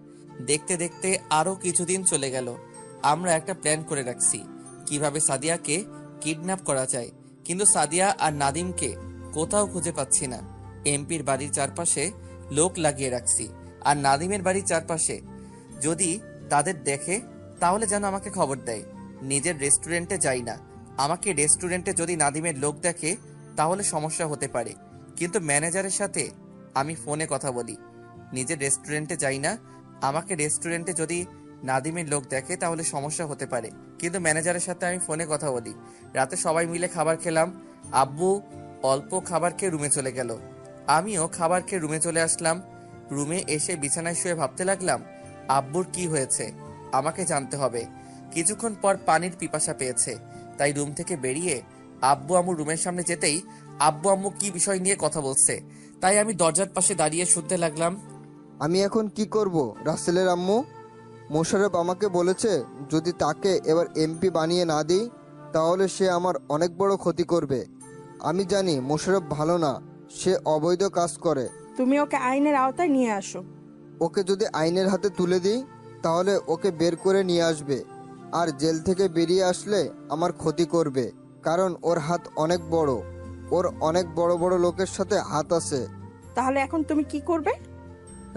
দেখতে দেখতে আরও কিছুদিন চলে গেল। আমরা একটা প্ল্যান করে রাখছি কিভাবে সাদিয়াকে কিডন্যাপ করা যায়, কিন্তু সাদিয়া আর নাদিমকে কোথাও খুঁজে পাচ্ছি না। এমপির বাড়ির চারপাশে লোক লাগিয়ে রাখছি, আর নাদিমের বাড়ির চারপাশে যদি তাদের দেখে তাহলে যেন আমাকে খবর দেয়। নিজের রেস্টুরেন্টে যাই না, আমাকে রেস্টুরেন্টে যদি নাদিমের লোক দেখে তাহলে সমস্যা হতে পারে। কিন্তু ম্যানেজারের সাথে আমি ফোনে কথা বলি। নিজের রেস্টুরেন্টে যাই না, আমাকে রেস্টুরেন্টে যদি নাদিমের লোক দেখে তাহলে সমস্যা হতে পারে, কিন্তু ম্যানেজারের সাথে আমি ফোনে কথা বলি। রাতে সবাই মিলে খাবার খেলাম। আব্বু অল্প খাবার খেয়ে রুমে চলে গেল, আমিও খাবার খেয়ে রুমে চলে আসলাম। রুমে এসে বিছানায় শুয়ে ভাবতে লাগলাম আব্বুর কি হয়েছে, আমাকে জানতে হবে। কিছুক্ষণ পর পানির পিপাসা পেয়েছে, তাই রুম থেকে বেরিয়ে আব্বু আম্মু রুমের সামনে যেতেই আব্বু আম্মু কি বিষয় নিয়ে কথা বলছে, তাই আমি দরজার পাশে দাঁড়িয়ে শুনতে লাগলাম। আমি এখন কি করব রাসেলের আম্মু? মোশাররফ আমাকে বলেছে যদি তাকে এবার এমপি বানিয়ে না দিই তাহলে সে আমার অনেক বড় ক্ষতি করবে। আমি জানি মোশাররফ ভালো না, সে অবৈধ কাজ করে। তুমি ওকে আইনের আওতায় নিয়ে আসো। ওকে যদি আইনের হাতে তুলে দিই তাহলে ওকে বের করে নিয়ে আসবে, আর জেল থেকে বেরিয়ে আসলে আমার ক্ষতি করবে, কারণ ওর হাত অনেক বড়, ওর অনেক বড় বড় লোকের সাথে হাত আছে। তাহলে এখন তুমি কি করবে?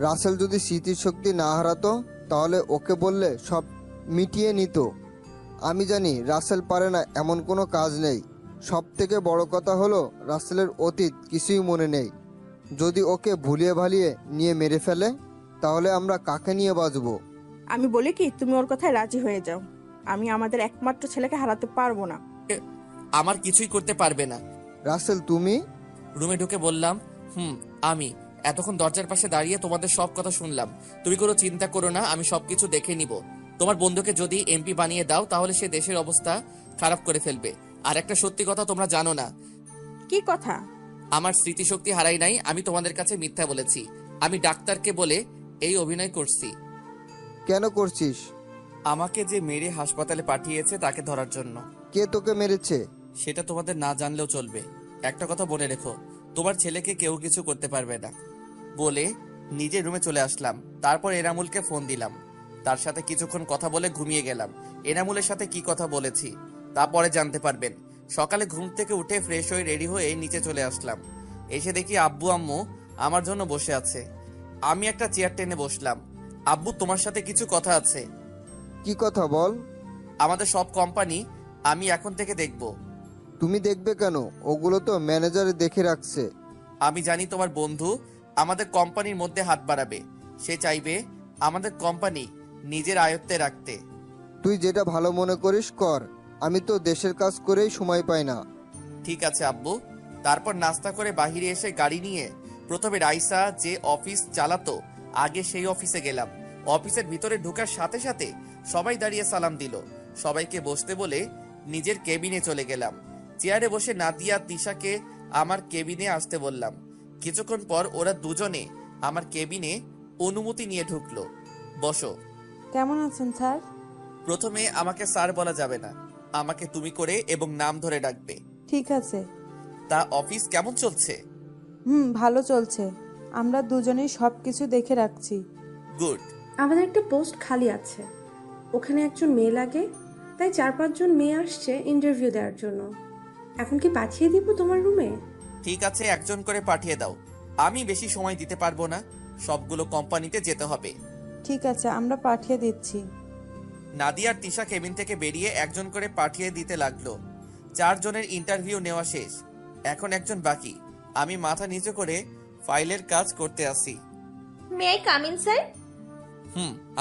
রাসেল যদি স্মৃতিশক্তি না হারাতো তাহলে ওকে বললে সব মিটিয়ে নিত। আমি জানি রাসেল পারে না এমন কোনো কাজ নেই। সব থেকে বড় কথা হলো রাসেলের অতীত কিছুই মনে নেই। যদি ওকে ভুলিয়ে ভালিয়ে নিয়ে মেরে ফেলে তাহলে আমরা কাকে নিয়ে বাঁচবো? আমি বলি কি তুমি ওর কথায় রাজি হয়ে যাও। আমি আমাদের একমাত্র ছেলেকে হারাতে পারবো না। আমার কিছুই করতে পারবে না। রাসেল তুমি? রুমে ঢুকে বললাম আমি এতক্ষণ দরজার পাশে দাঁড়িয়ে তোমাদের সব কথা শুনলাম। তুমি কোনো চিন্তা করো না, আমি সবকিছু দেখে নিব। তোমার বন্ধুকে যদি এমপি বানিয়ে দাও তাহলে সে দেশের অবস্থা খারাপ করে ফেলবে। আর একটা সত্যি কথা তোমরা জানো না। কি কথা? আমার স্মৃতিশক্তি হারাই নাই, আমি তোমাদের কাছে মিথ্যা বলেছি। আমি ডাক্তারকে বলে এই অভিনয় করছি। কেন করছিস? আমাকে যে মেরে হাসপাতালে পাঠিয়েছে তাকে ধরার জন্য। কে তোকে মেরেছে? সেটা তোমাদের না জানলেও চলবে। একটা কথা মনে রেখো, তোমার ছেলেকে কেউ কিছু করতে পারবে না। বলে নিজের রুমে চলে আসলাম। তারপর এনামুলকে ফোন দিলাম, তার সাথে কিছুক্ষণ কথা বলে ঘুমিয়ে গেলাম। এনামুলের সাথে কি কথা বলেছি তারপরে জানতে পারবেন। সকালে ঘুম থেকে উঠে ফ্রেশ হয়ে রেডি হয়ে নিচে চলে আসলাম। এসে দেখি আব্বু আম্মু আমার জন্য বসে আছে। আমি একটা চেয়ার টেনে বসলাম। আব্বু, তোমার সাথে কিছু কথা আছে। কি কথা বল। আমাদের সব কোম্পানি আমি এখন থেকে দেখব। তুমি দেখবে কেন? ওগুলো তো ম্যানেজার দেখে রাখছে। আমি জানি তোমার বন্ধু আমাদের কোম্পানির মধ্যে হাত বাড়াবে। সে চাইবে আমাদের কোম্পানি নিজের আয়ত্তে রাখতে। তুই যেটা ভালো মনে করিস কর, আমি তো দেশের কাজ করেই সময় পাই না। ঠিক আছে আব্বু। তারপর নাস্তা করে বাহিরে এসে গাড়ি নিয়ে প্রথমে রাইসা যে অফিস চালাতো আগে সেই অফিসে গেলাম। অফিসের ভিতরে ঢোকার সাথে সাথে সবাই দাঁড়িয়ে সালাম দিল। সবাইকে বসতে বলে নিজের কেবিনে চলে গেলাম। চেয়ারে বসে নাদিয়া তিশাকে আমার কেবিনে আসতে বললাম। কিছুক্ষণ পর ওরা দুজনে আমার কেবিনে অনুমতি নিয়ে ঢুকলো। বসো। কেমন আছেন স্যার? প্রথমে আমাকে স্যার বলা যাবে না, আমাকে তুমি করে এবং নাম ধরে ডাকবে। ঠিক আছে। তা অফিস কেমন চলছে? ভালো চলছে। আমরা দুজনেই সব কিছু দেখে রাখছি। গুড। আমাদের একটা পোস্ট খালি আছে, ওখানে একজন মেয়ে লাগে, তাই 4-5 জন মেয়ে আসছে ইন্টারভিউ দেওয়ার জন্য। এখন কি পাঠিয়ে দিব তোমার রুমে? ঠিক আছে, একজন করে পাঠিয়ে দাও। আমি বেশি সময় দিতে পারবো না, সবগুলো কোম্পানিতে যেতে হবে। ঠিক আছে, আমরা পাঠিয়ে দিচ্ছি। নাদিয়া আর তিশা কেবিন থেকে বেরিয়ে একজন করে পাঠিয়ে দিতে লাগলো। 4 জনের ইন্টারভিউ নেওয়া শেষ, এখন একজন বাকি। আমি মাথা নিচু করে ফাইলের কাজ করতে আসি। May I come in sir?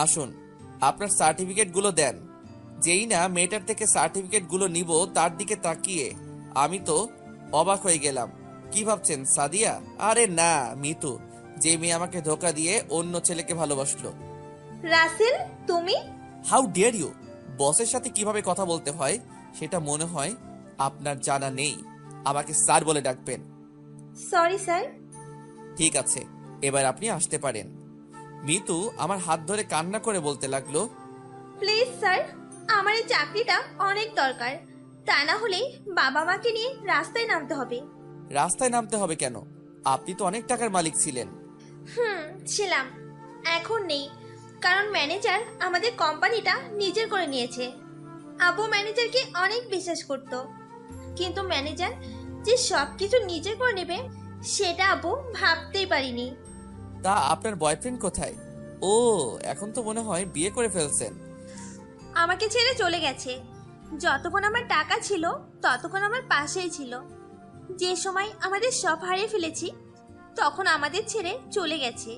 আসুন। আপনার সার্টিফিকেটগুলো দেন। যেই না মেয়েটার থেকে সার্টিফিকেটগুলো নিব তার দিকে তাকিয়ে আমি তো অবাক হয়ে গেলাম। কি ভাবছেন সাদিয়া? আরে না, মিতু, যে মেয়ে আমাকে ধোকা দিয়ে অন্য ছেলেকে ভালোবাসলো। রাসেল, তুমি? How dare you! বসের সাথে কিভাবে কথা বলতে হয় সেটা মনে হয় আপনার জানা নেই। আমাকে স্যার বলে ডাকবেন। Sorry sir. ঠিক আছে, এবার আপনি আসতে পারেন। মিতু আমার হাত ধরে কান্না করে বলতে লাগলো, প্লিজ স্যার, আমার এই চাকরিটা অনেক দরকার, তা না হলে বাবা মাকে নিয়ে রাস্তায় নামতে হবে। রাস্তায় নামতে হবে কেন? আপনি তো অনেক টাকার মালিক ছিলেন। ছিলাম, এখন নেই, কারণ ম্যানেজার আমাদের কোম্পানিটা নিজের করে নিয়েছে। আব্বু ম্যানেজারকে অনেক বিশ্বাস করত, কিন্তু ম্যানেজার যে সব কিছু নিজে করে নেবে সেটা আব্বু ভাবতেই পারিনি। তা আপনার বয়ফ্রেন্ড কোথায়? ও, এখন তো মনে হয় বিয়ে করে ফেলছেন। আমাকে ছেড়ে চলে গেছে। যতক্ষণ আমার টাকা ছিল ততক্ষণ আমার পাশেই ছিল। যে সময় আমাদের সব হারিয়ে ফেলেছি তখন আমাদের ছেড়ে চলে গেছে।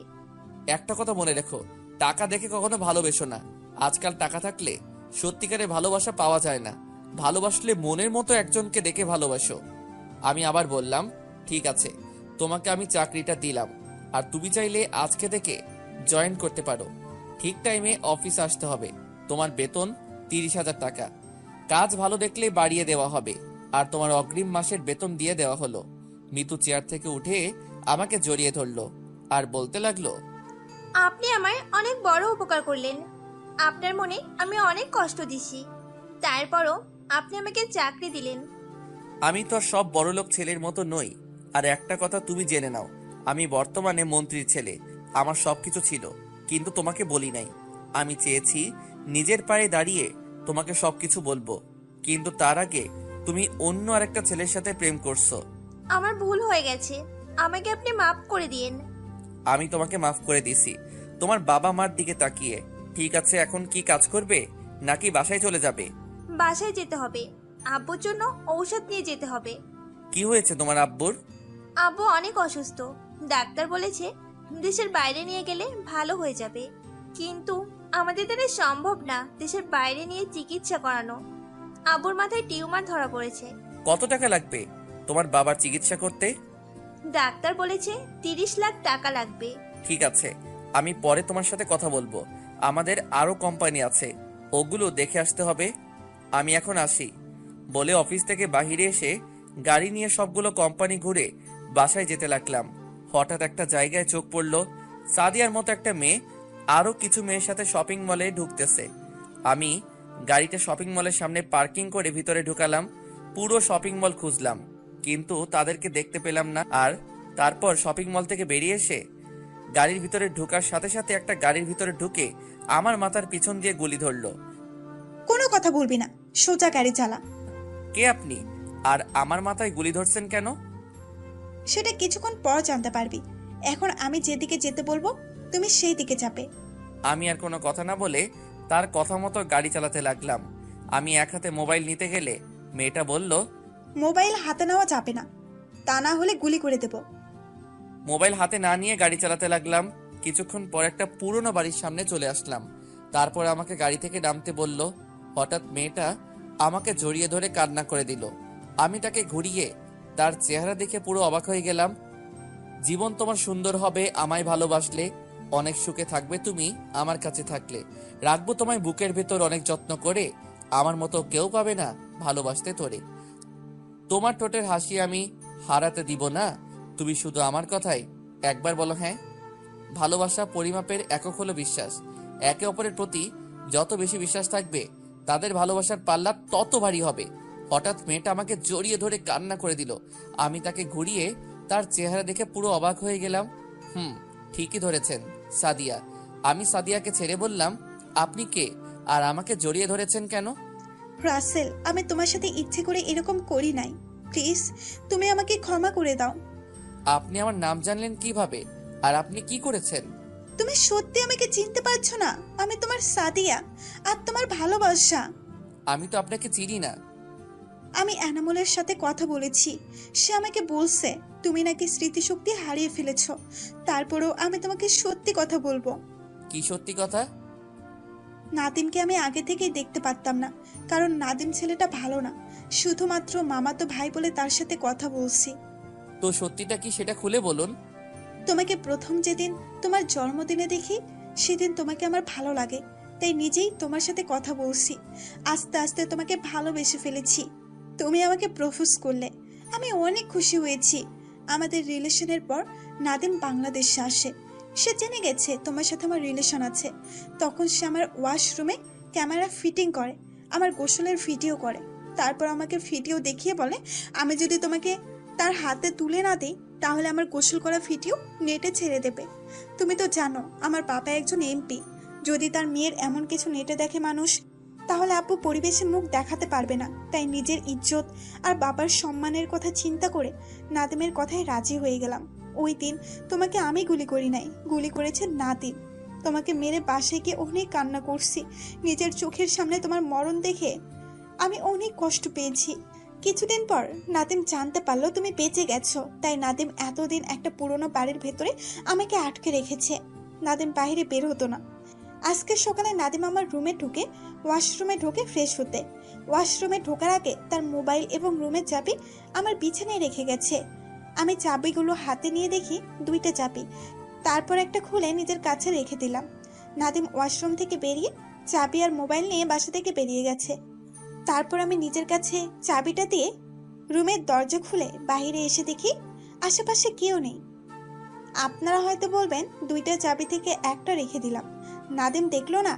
একটা কথা মনে রেখো, টাকা দেখে কখনো ভালোবেসো না। আজকাল টাকা থাকলে সত্যিকারের ভালোবাসা পাওয়া যায় না। ভালোবাসলে মনের মতো একজনকে দেখে ভালোবাসো। আমি আবার বললাম, ঠিক আছে, তোমাকে আমি চাকরিটা দিলাম, আর তুমি চাইলে আজকে থেকে জয়েন করতে পারো। ঠিক টাইমে অফিস আসতে হবে। তোমার বেতন 30,000 টাকা। কাজ ভালো দেখলে বাড়িয়ে দেওয়া হবে। আর তোমার অগ্রিম মাসের বেতন দিয়ে দেওয়া হলো। মিতু চেয়ার থেকে উঠে আমাকে জড়িয়ে ধরলো আর বলতে লাগলো, আপনি আমায় অনেক বড় উপকার করলেন। আপনার মনে আমি অনেক কষ্ট দিছি, তারপরও আপনি আমাকে চাকরি দিলেন। আমি তো আর সব বড়লোক ছেলের মতো নই। আর একটা কথা তুমি জেনে নাও, আমি বর্তমানে মন্ত্রীর ছেলে। আমার সবকিছু ছিল, কিন্তু তোমাকে বলি নাই। আমি চেয়েছি নিজের পায়ে দাঁড়িয়ে তোমাকে সবকিছু বলবো, কিন্তু তার আগে তুমি অন্য আরেকটা ছেলের সাথে প্রেম করছো। আমার ভুল হয়ে গেছে, আমাকে আপনি মাফ করে দিন। আমি তোমাকে মাফ করে দিছি তোমার বাবা মার দিকে তাকিয়ে। ঠিক আছে, এখন কি কাজ করবে, নাকি বাসায় চলে যাবে? বাসায় যেতে হবে, আব্বুর জন্য ঔষধ নিয়ে যেতে হবে। কি হয়েছে তোমার আব্বুর? আব্বু অনেক অসুস্থ, ডাক্তার বলেছে দেশের বাইরে নিয়ে গেলে ভালো হয়ে যাবে, কিন্তু আমাদের দ্বারা সম্ভব না দেশের বাইরে নিয়ে চিকিৎসা করানো। আব্বুর মাথায় টিউমার ধরা পড়েছে। কত টাকা লাগবে তোমার বাবার চিকিৎসা করতে? ডাক্তার বলেছে 30 লাখ টাকা লাগবে। ঠিক আছে, আমি পরে তোমার সাথে কথা বলবো। আমাদের আরো কোম্পানি আছে, ওগুলো দেখে আসতে হবে। আমি এখন আসি। বলে অফিস থেকে বাহিরে এসে গাড়ি নিয়ে সবগুলো কোম্পানি ঘুরে বাসায় যেতে লাগলাম। হঠাৎ একটা জায়গায় চোখ পড়লো, সাদিয়ার মতো একটা মেয়ে আরো কিছু মেয়ের সাথে শপিং মলে ঢুকতেছে। আমি গাড়িটা শপিং মলের সামনে পার্কিং করে ভিতরে ঢুকালাম। পুরো শপিং মল খুঁজলাম, কিন্তু তাদেরকে দেখতে পেলাম না। আর তারপর শপিং মল থেকে বেরিয়ে এসে গাড়ির ভিতরে ঢোকার সাথে সাথে একটা গাড়ির ভিতরে ঢুকে আমার মাথার পিছন দিয়ে গুলি ধরলো। কোনো কথা বলবি না, সোজা গাড়ি চালা। কে আপনি, আর আমার মাথায় গুলি ধরছেন কেন? সেটা কিছুক্ষণ পর জানতে পারবি। এখন আমি যেদিকে যেতে বলবো তুমি সেই দিকে যাবে। আমি আর কোনো কথা না বলে তার কথা মতো গাড়ি চালাতে লাগলাম। আমি এক হাতে মোবাইল নিতে গেলে মেয়েটা বলল, মোবাইল হাতে নেওয়া যাবে না, তা না হলে গুলি করে দেব। মোবাইল হাতে না নিয়ে গাড়ি চালাতে লাগলাম। কিছুক্ষণ পর একটা পুরনো বাড়ির সামনে চলে আসলাম। তারপর আমাকে গাড়ি থেকে নামতে বলল। হঠাৎ মেয়েটা আমাকে জড়িয়ে ধরে কান্না করে দিল। আমি তাকে ঘুরিয়ে তার চেহারা দেখে পুরো অবাক হয়ে গেলাম। জীবন তোমার সুন্দর হবে আমায় ভালোবাসলে, অনেক সুখে থাকবে তুমি আমার কাছে থাকলে, রাখবো তোমায় বুকের ভেতর অনেক যত্ন করে, আমার মতো কেউ পাবে না ভালোবাসতে তোরে। তোমার ঠোঁটের হাসি আমি হারাতে দিব না, তুমি শুধু আমার কথাই একবার বলো হ্যাঁ। ভালোবাসা পরিমাপের একক হলো বিশ্বাস। একে অপরের প্রতি যত বেশি বিশ্বাস থাকবে তাদের ভালোবাসার পাল্লা তত ভারী হবে। হঠাৎ মেয়েটা আমাকে জড়িয়ে ধরে কান্না করে দিল। আমি তাকে ঘুরিয়ে তার চেহারা দেখে পুরো অবাক হয়ে গেলাম। ঠিকই ধরেছেন, সাদিয়া। আমি সাদিয়াকে ছেড়ে বললাম, আপনি কে, আর আমাকে জড়িয়ে ধরেছেন কেন? রাসেল, আমি তোমার সাথে ইচ্ছে করে এরকম করি নাই, প্লিজ তুমি আমাকে ক্ষমা করে দাও। আপনি আমার নাম জানলেন কিভাবে, আর আপনি কি করেছেন? তুমি সত্যি আমাকে চিনতে পারছো না? আমি তোমার সাদিয়া, আর তোমার ভালোবাসা। আমি তো আপনাকে চিনি না। আমি এনামুলের সাথে কথা বলেছি, সে আমাকে বলছে তুমি নাকি স্মৃতিশক্তি হারিয়ে ফেলেছো। তারপরেও আমি তোমাকে সত্যি কথা বলবো। কি সত্যি কথা? নাদিমকে আমি আগে থেকেই দেখতে পারতাম না, কারণ নাদিম ছেলেটা ভালো না। শুধুমাত্র মামাতো ভাই বলে তার সাথে কথা বলছি। তো সত্যিটা কি সেটা খুলে বলুন। তোমাকে প্রথম যেদিন তোমার জন্মদিনে দেখি সেদিন তোমাকে আমার ভালো লাগে, তাই নিজেই তোমার সাথে কথা বলছি। আস্তে আস্তে তোমাকে ভালোবেসে ফেলেছি। তুমি আমাকে প্রপোজ করলে, আমি অনেক খুশি হয়েছি। আমাদের রিলেশনের পর নাদিম বাংলাদেশে আসে। সে জেনে গেছে তোমার সাথে আমার রিলেশন আছে। তখন সে আমার ওয়াশরুমে ক্যামেরা ফিটিং করে, আমার গোসলের ভিডিও করে। তারপর আমাকে ভিডিও দেখিয়ে বলে আমি যদি তোমাকে তার হাতে তুলে না দিই তাহলে আমার গোসল করা ভিডিও নেটে ছেড়ে দেবে। তুমি তো জানো আমার বাবা একজন এমপি। যদি তার মেয়ের এমন কিছু নেটে দেখে মানুষ, তাহলে আব্বু পরিবেশে মুখ দেখাতে পারবে না। তাই নিজের ইজ্জত আর বাবার সম্মানের কথা চিন্তা করে নাদিমের কথায় রাজি হয়ে গেলাম। ওই দিন তোমাকে আমি গুলি করি নাই, গুলি করেছে নাদিম। তোমাকে মেরে বাসায় গিয়ে অনেক কান্না করছি। নিজের চোখের সামনে তোমার মরণ দেখে আমি অনেক কষ্ট পেয়েছি। কিছুদিন পর নাদিম জানতে পারলো তুমি বেঁচে গেছো। তাই নাদিম এতদিন একটা পুরনো বাড়ির ভেতরে আমাকে আটকে রেখেছে। নাদিম বাইরে বের হতো না। আজকে সকালে নাদিম আমার রুমে ঢুকে ওয়াশরুমে ঢুকে ফ্রেশ হতে। ওয়াশরুমে ঢোকার আগে তার মোবাইল এবং রুমের চাবি আমার বিছানায় রেখে গেছে। আমি চাবিগুলো হাতে নিয়ে দেখি 2টা চাবি। তারপর একটা খুলে নিজের কাছে রেখে দিলাম। নাদিম ওয়াশরুম থেকে বেরিয়ে চাবি আর মোবাইল নিয়ে বাসা থেকে বেরিয়ে গেছে। তারপর আমি নিজের কাছে চাবিটা দিয়ে রুমের দরজা খুলে বাইরে এসে দেখি আশেপাশে কেউ নেই। আপনারা হয়তো বলবেন 2টা চাবি থেকে একটা রেখে দিলাম, নাদিম দেখলো না।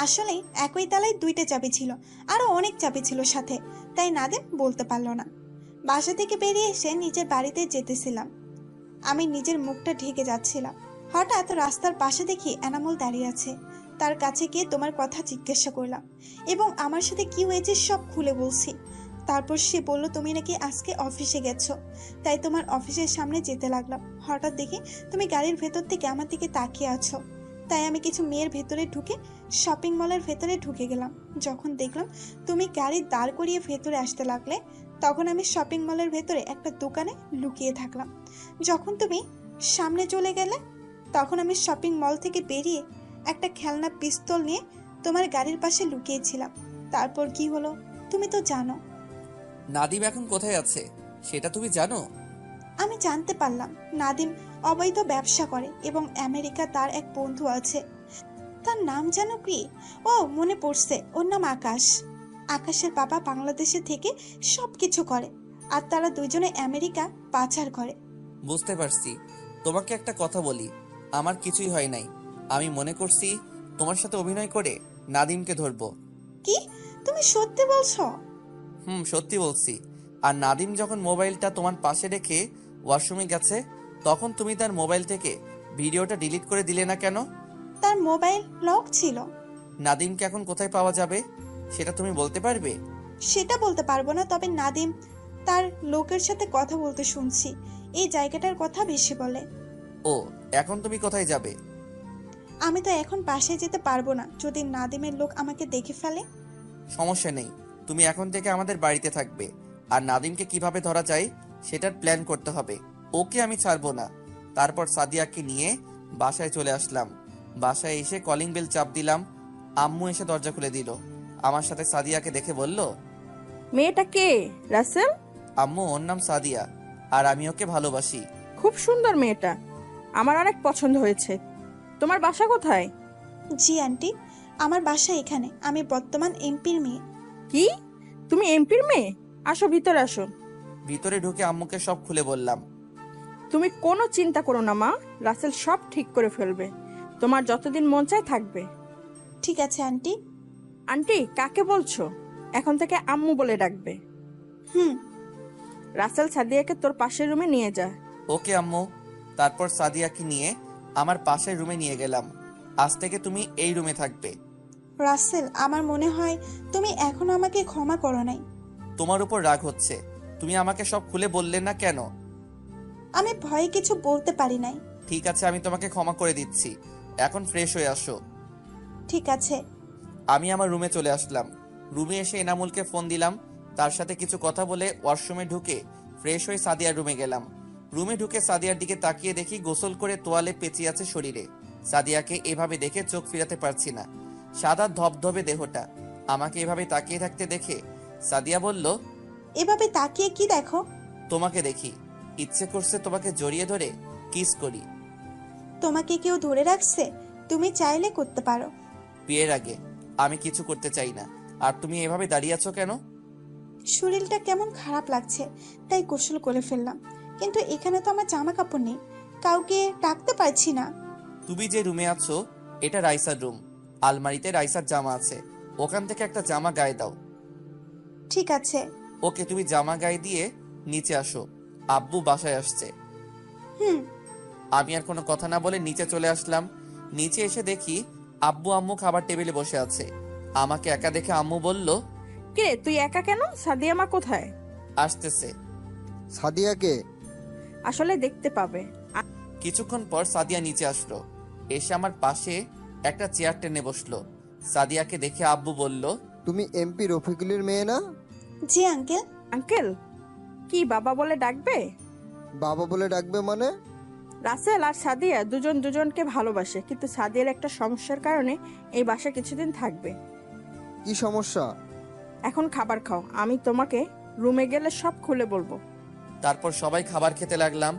আসলে একই তালায় 2টা চাবি ছিল, আরো অনেক চাবি ছিল সাথে, তাই নাদিম বলতে পারলো না। বাসা থেকে বেরিয়ে এসে নিজের বাড়িতে যেতেছিলাম। আমি নিজের মুখটা ঢেকে যাচ্ছিলাম। হঠাৎ রাস্তার পাশে দেখি এনামুল দাঁড়িয়ে আছে। তার কাছে গিয়ে তোমার কথা জিজ্ঞাসা করলাম এবং আমার সাথে কি হয়েছে সব খুলে বলছি। তারপর সে বলল তুমি নাকি আজকে অফিসে গেছো, তাই তোমার অফিসের সামনে যেতে লাগলাম। হঠাৎ দেখি তুমি গাড়ির ভেতর থেকে আমার দিকে তাকিয়ে আছো। তাই আমি কিছু মেয়ের ভেতরে ঢুকে শপিং মলের ভেতরে ঢুকে গেলাম। যখন দেখলাম তুমি গাড়ি দাঁড় করিয়ে ভেতরে আসতে লাগলে, তখন আমি শপিং মলের ভেতরে একটা দোকানে লুকিয়ে থাকলাম। যখন তুমি সামনে চলে গেলে, তখন আমি শপিং মল থেকে বেরিয়ে একটা খেলনা পিস্তল নিয়ে তোমার গাড়ির পাশে লুকিয়েছিলাম। তারপর কি হলো তুমি তো জানো। নাদিম এখন কোথায় আছে সেটা তুমি জানো? আমি জানতে পারলাম নাদিম অবৈধ ব্যবসা করে এবং আমেরিকা তার এক বন্ধু আছে। তার নাম জানো কি? ও মনে পড়ছে, ওর নাম আকাশ। আকাশের বাবা বাংলাদেশে থেকে সবকিছু করে, আর তারা দুজনে আমেরিকা পাচার করে। বুঝতে পারছি। তোমাকে একটা কথা বলি, আমার কিছুই হয় নাই। আমি মনে করছি তোমার সাথে অভিনয় করে নাদিমকে ধরবো। কি তুমি সত্যি বলছো? সত্যি বলছি। আর নাদিম যখন মোবাইলটা তোমার পাশে রেখে ওয়াশরুমে গেছে, তখন তুমি তার মোবাইল থেকে ভিডিওটা ডিলিট করে দিলে না কেন? তার মোবাইল লক ছিল। নাদিমকে এখন কোথায় পাওয়া যাবে সেটা তুমি বলতে পারবে? সেটা বলতে পারবো না, তবে নাদিম তার লোকের সাথে কথা বলতে শুনছি। এই জায়গাটার কথা বেশি বলে। ও, এখন তুমি কোথায় যাবে? আমি তো এখন বাসায় যেতে পারবো না, যদি নাদিমের লোক আমাকে দেখে ফেলে। সমস্যা নেই, তুমি এখন থেকে আমাদের বাড়িতে থাকবে। আর নাদিমকে কিভাবে ধরা যায় সেটার প্ল্যান করতে হবে। ওকে আমি ছাড়বো না। তারপর সাদিয়াকে নিয়ে বাসায় চলে আসলাম। বাসায় এসে কলিং বেল চাপ দিলাম। আম্মু এসে দরজা খুলে দিল। আমার সাথে সাদিয়াকে দেখে বলল, মেয়েটা কে রাসেল? আম্মু, ওর নাম সাদিয়া, আর আমি ওকে ভালোবাসি। খুব সুন্দর মেয়েটা, আমার অনেক পছন্দ হয়েছে। তোমার বাসা কোথায়? জি আন্টি, আমার বাসা এখানে। আমি বর্তমান এমপির মেয়ে। কি, তুমি এমপির মেয়ে? আসো ভিতরে আসো। ভিতরে ঢুকে আম্মুকে সব খুলে বললাম। তুমি কোনো চিন্তা করো না মা, রাসেল সব ঠিক করে ফেলবে। তোমার যতদিন মন চায় থাকবে। ঠিক আছে আন্টি। আন্টি কাকে বলছো? এখন থেকে আম্মু বলে ডাকবে। হুম। রাসেল সাদিয়াকে তোর পাশের রুমে নিয়ে যা। ওকে আম্মু। তারপর সাদিয়াকে নিয়ে আমার পাশের রুমে নিয়ে গেলাম। আজ থেকে তুমি এই রুমে থাকবে। রাসেল, আমার মনে হয় তুমি এখনো আমাকে ক্ষমা করো নাই। তোমার উপর রাগ হচ্ছে। তুমি আমাকে সব খুলে বললে না কেন? আমি ভয়ে কিছু বলতে পারি নাই। ঠিক আছে, আমি তোমাকে ক্ষমা করে দিচ্ছি। এখন ফ্রেশ হয়ে আসো। ঠিক আছে। আমি আমার রুমে চলে আসলাম। রুমে এসে এনামুলকে ফোন দিলাম। তার সাথে কিছু কথা বলে ওয়াশরুমে ঢুকে ফ্রেশ হয়ে সাদিয়ার রুমে গেলাম। রুমে ঢুকে সাদিয়ার দিকে তাকিয়ে দেখি গোসল করে তোয়ালে পেঁচিয়ে আছে শরীরে। সাদিয়াকে এভাবে দেখে চোখ ফিরাতে পারছি না। সাদা ধবধবে দেহটা। আমাকে এভাবে তাকিয়ে থাকতে দেখে সাদিয়া বলল, এভাবে তাকিয়ে কি দেখো? তোমাকে দেখি। ইচ্ছে করছে তোমাকে জড়িয়ে ধরে কিস করি। তোমাকে কেউ ধরে রাখছে? তুমি চাইলে করতে পারো। বিয়ের আগে আমি কিছু করতে চাই না। আর তুমি এভাবে দাঁড়িয়ে আছো কেন? শরীরটা কেমন খারাপ লাগছে, তাই গোসল করে ফেললাম। কিন্তু এখানে তো আমার জামা কাপড় নেই, কাউকে ডাকতে পারছি না। তুমি যে রুমে আছো এটা রাইসার রুম। আলমারিতে রাইসার জামা আছে, ওখান থেকে একটা জামা গায়ে দাও। ঠিক আছে। ওকে, তুমি জামা গায়ে দিয়ে নিচে আসো। আব্বু বাসায় আসছে। হুম। আমি আর কোনো কথা না বলে নিচে চলে আসলাম। নিচে এসে দেখি আব্বু আম্মু খাবার টেবিলে বসে আছে। আমাকে একা দেখে আম্মু বলল, কিরে তুই একা কেন? সাদিয়া মা কোথায়? আসতেছে। সাদিয়াকে? আসলে দেখতে পাবে। কিছুক্ষণ পর সাদিয়া নিচে আসলো। এসে আমার পাশে একটা চেয়ার টেনে বসলো। সাদিয়াকে দেখে আব্বু বলল, তুমি এমপি রফিকুলের মেয়ে না? জি আঙ্কেল। আঙ্কেল কি বাবা বলে ডাকবে? বাবা বলে ডাকবে মানে? রাসেল আর সাদিয়া দুজন দুজনকে ভালোবাসে, কিন্তু সাদিয়ার একটা সমস্যার কারণে এই বাসায় কিছুদিন থাকবে। কি সমস্যা? এখন খাবার খাও, আমি তোমাকে রুমে গেলে সব খুলে বলবো। তারপর সবাই খাবার খেতে লাগলাম।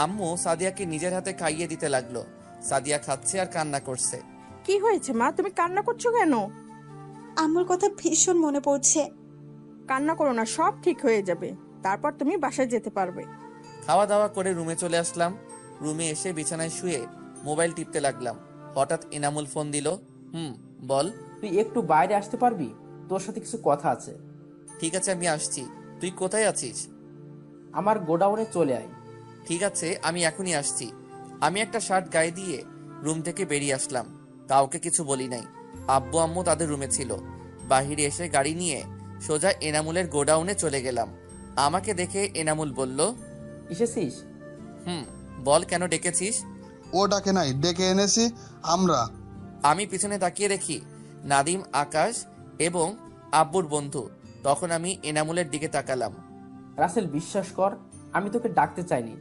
আম্মু সাদিয়াকে নিজের হাতে খাইয়ে দিতে লাগলো। সাদিয়া খাচ্ছে আর কান্না করছে। কি হয়েছে মা, তুমি কান্না করছো কেন? আম্মুর কথা ভীষণ মনে পড়ছে। কান্না করো না, সব ঠিক হয়ে যাবে। তারপর তুমি বাসায় যেতে পারবে। খাওয়া দাওয়া করে রুমে চলে আসলাম। রুমে এসে বিছানায় শুয়ে মোবাইল টিপতে লাগলাম। হঠাৎ এনামুল ফোন দিল। বল। তুই একটু বাইরে আসতে পারবি? তোর সাথে কিছু কথা আছে। ঠিক আছে, আমি আসছি। তুই কোথায় আছিস? আমার গোডাউনে চলে আয়। ঠিক আছে, আমি এখনই আসছি। আমি একটা শার্ট গায়ে দিয়ে রুম থেকে বেরিয়ে আসলাম। কাউকে কিছু বলি নাই। আব্বু আম্মু তাদের রুমে ছিল। বাহিরে এসে গাড়ি নিয়ে সোজা এনামুলের গোডাউনে চলে গেলাম। আমাকে দেখে এনামুল বলল, এসেছিস? বল, কেন ডেকেছিস? ও ডাকে নাই, ডেকে এনেছি আমরা। আমি পিছনে তাকিয়ে দেখি নাদিম, আকাশ এবং আব্বুর বন্ধু। তখন আমি এনামুলের দিকে তাকালাম। রাসেল, বিশ্বাস কর, আমি তোকে ডাকতে চাইনি।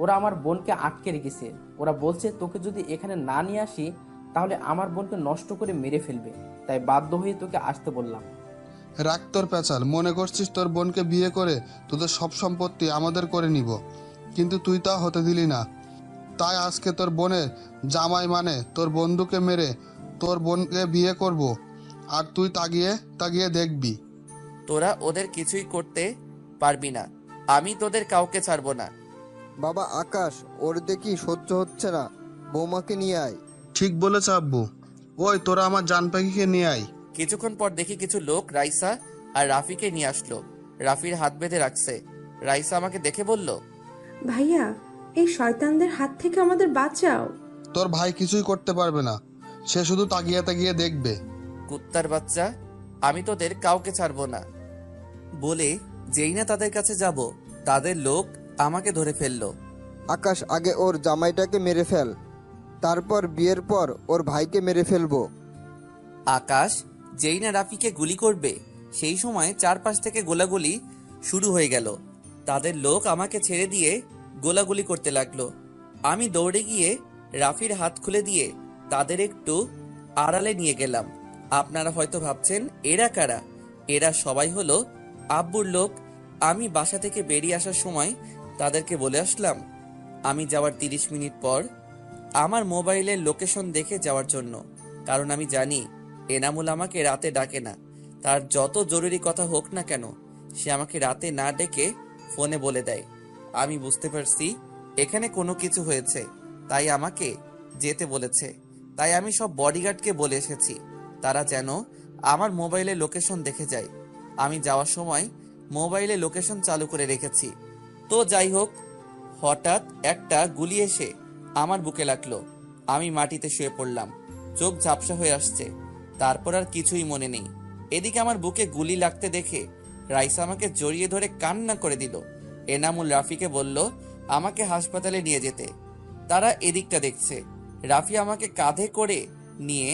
ওরা আমার বোনকে আটকে রেখেছে। ওরা বলছে তোকে যদি এখানে না নিয়ে আসি তাহলে আমার বোনকে নষ্ট করে মেরে ফেলবে। তাই বাধ্য হয়ে তোকে আসতে বললাম। রাখ তোর পেঁচাল। মনে করছিস তোর বোনকে বিয়ে করে তোদের সব সম্পত্তি আমাদের করে নিব, কিন্তু তুই তা হতে দিলি না। তাই আজকে তোর বোনের জামাই মানে তোর বন্ধুকে মেরে তোর বোনকে বিয়ে করব, আর তুই তাকিয়ে তাকিয়ে দেখবি। তোরা ওদের কিছুই করতে পারবি না। আমি তোদের কাউকে ছাড়বো না। বাবা আকাশ, ওর দেখি সহ্য হচ্ছে না, বৌমাকে নিয়ে আয়। ঠিক বলেছ আব্বু। ওই তোরা আমার জান পাখিকে নিয়ে আয়। কিছুক্ষণ পর দেখি কিছু লোক রাইসা আর রাফিকে নিয়ে আসলো। রাফির হাত বেঁধে রাখছে। রাইসা আমাকে দেখে বলল, ভাইয়া, এই শয়তানদের হাত থেকে আমাদের বাঁচাও। তোর ভাই কিছুই করতে পারবে না, সে শুধু তাকিয়ে তাকিয়ে দেখবে। কুত্তার বাচ্চা, আমি তোদের কাউকে ছাড়বো না বলে যেই না তাদের কাছে যাব, তাদের লোক আমাকে ধরে ফেললো। আকাশ, আগে ওর জামাইটাকে মেরে ফেল, তারপর বিয়ের পর ওর ভাইকে মেরে ফেলবো। আকাশ যেই না রাফিকে গুলি করবে, সেই সময় চারপাশ থেকে গোলাগুলি শুরু হয়ে গেল। তাদের লোক আমাকে ছেড়ে দিয়ে গোলাগুলি করতে লাগলো। আমি দৌড়ে গিয়ে রাফির হাত খুলে দিয়ে তাদের একটু আড়ালে নিয়ে গেলাম। আপনারা হয়তো ভাবছেন এরা কারা? এরা সবাই হলো আব্বুর লোক। আমি বাসা থেকে বেরিয়ে আসার সময় তাদেরকে বলে আসলাম আমি যাওয়ার 30 মিনিট পর আমার মোবাইলের লোকেশন দেখে যাওয়ার জন্য, কারণ আমি জানি এনামুল আমাকে রাতে ডাকে না। তার যত জরুরি কথা হোক না কেন, সে আমাকে রাতে না ডেকে ফোনে বলে দেয়। আমি বুঝতে পারছি এখানে কোনো কিছু হয়েছে, তাই আমাকে যেতে বলেছে। তাই আমি সব বডিগার্ডকে বলে এসেছি তারা যেন আমার মোবাইলে লোকেশন দেখে যায়। আমি যাওয়ার সময় মোবাইলে লোকেশন চালু করে রেখেছি। তো যাই হোক, হঠাৎ একটা গুলি এসে আমার বুকে লাগলো। আমি মাটিতে শুয়ে পড়লাম, চোখ ঝাপসা হয়ে আসছে। তারপর আর কিছুই মনে নেই। এদিকে আমার বুকে গুলি লাগতে দেখে রাইসা আমাকে জড়িয়ে ধরে কান্না করে দিল। এনামুল রাফিকে বলল আমাকে হাসপাতালে নিয়ে যেতে। তারা এদিকটা দেখছে। রাফি আমাকে কাঁধে করে নিয়ে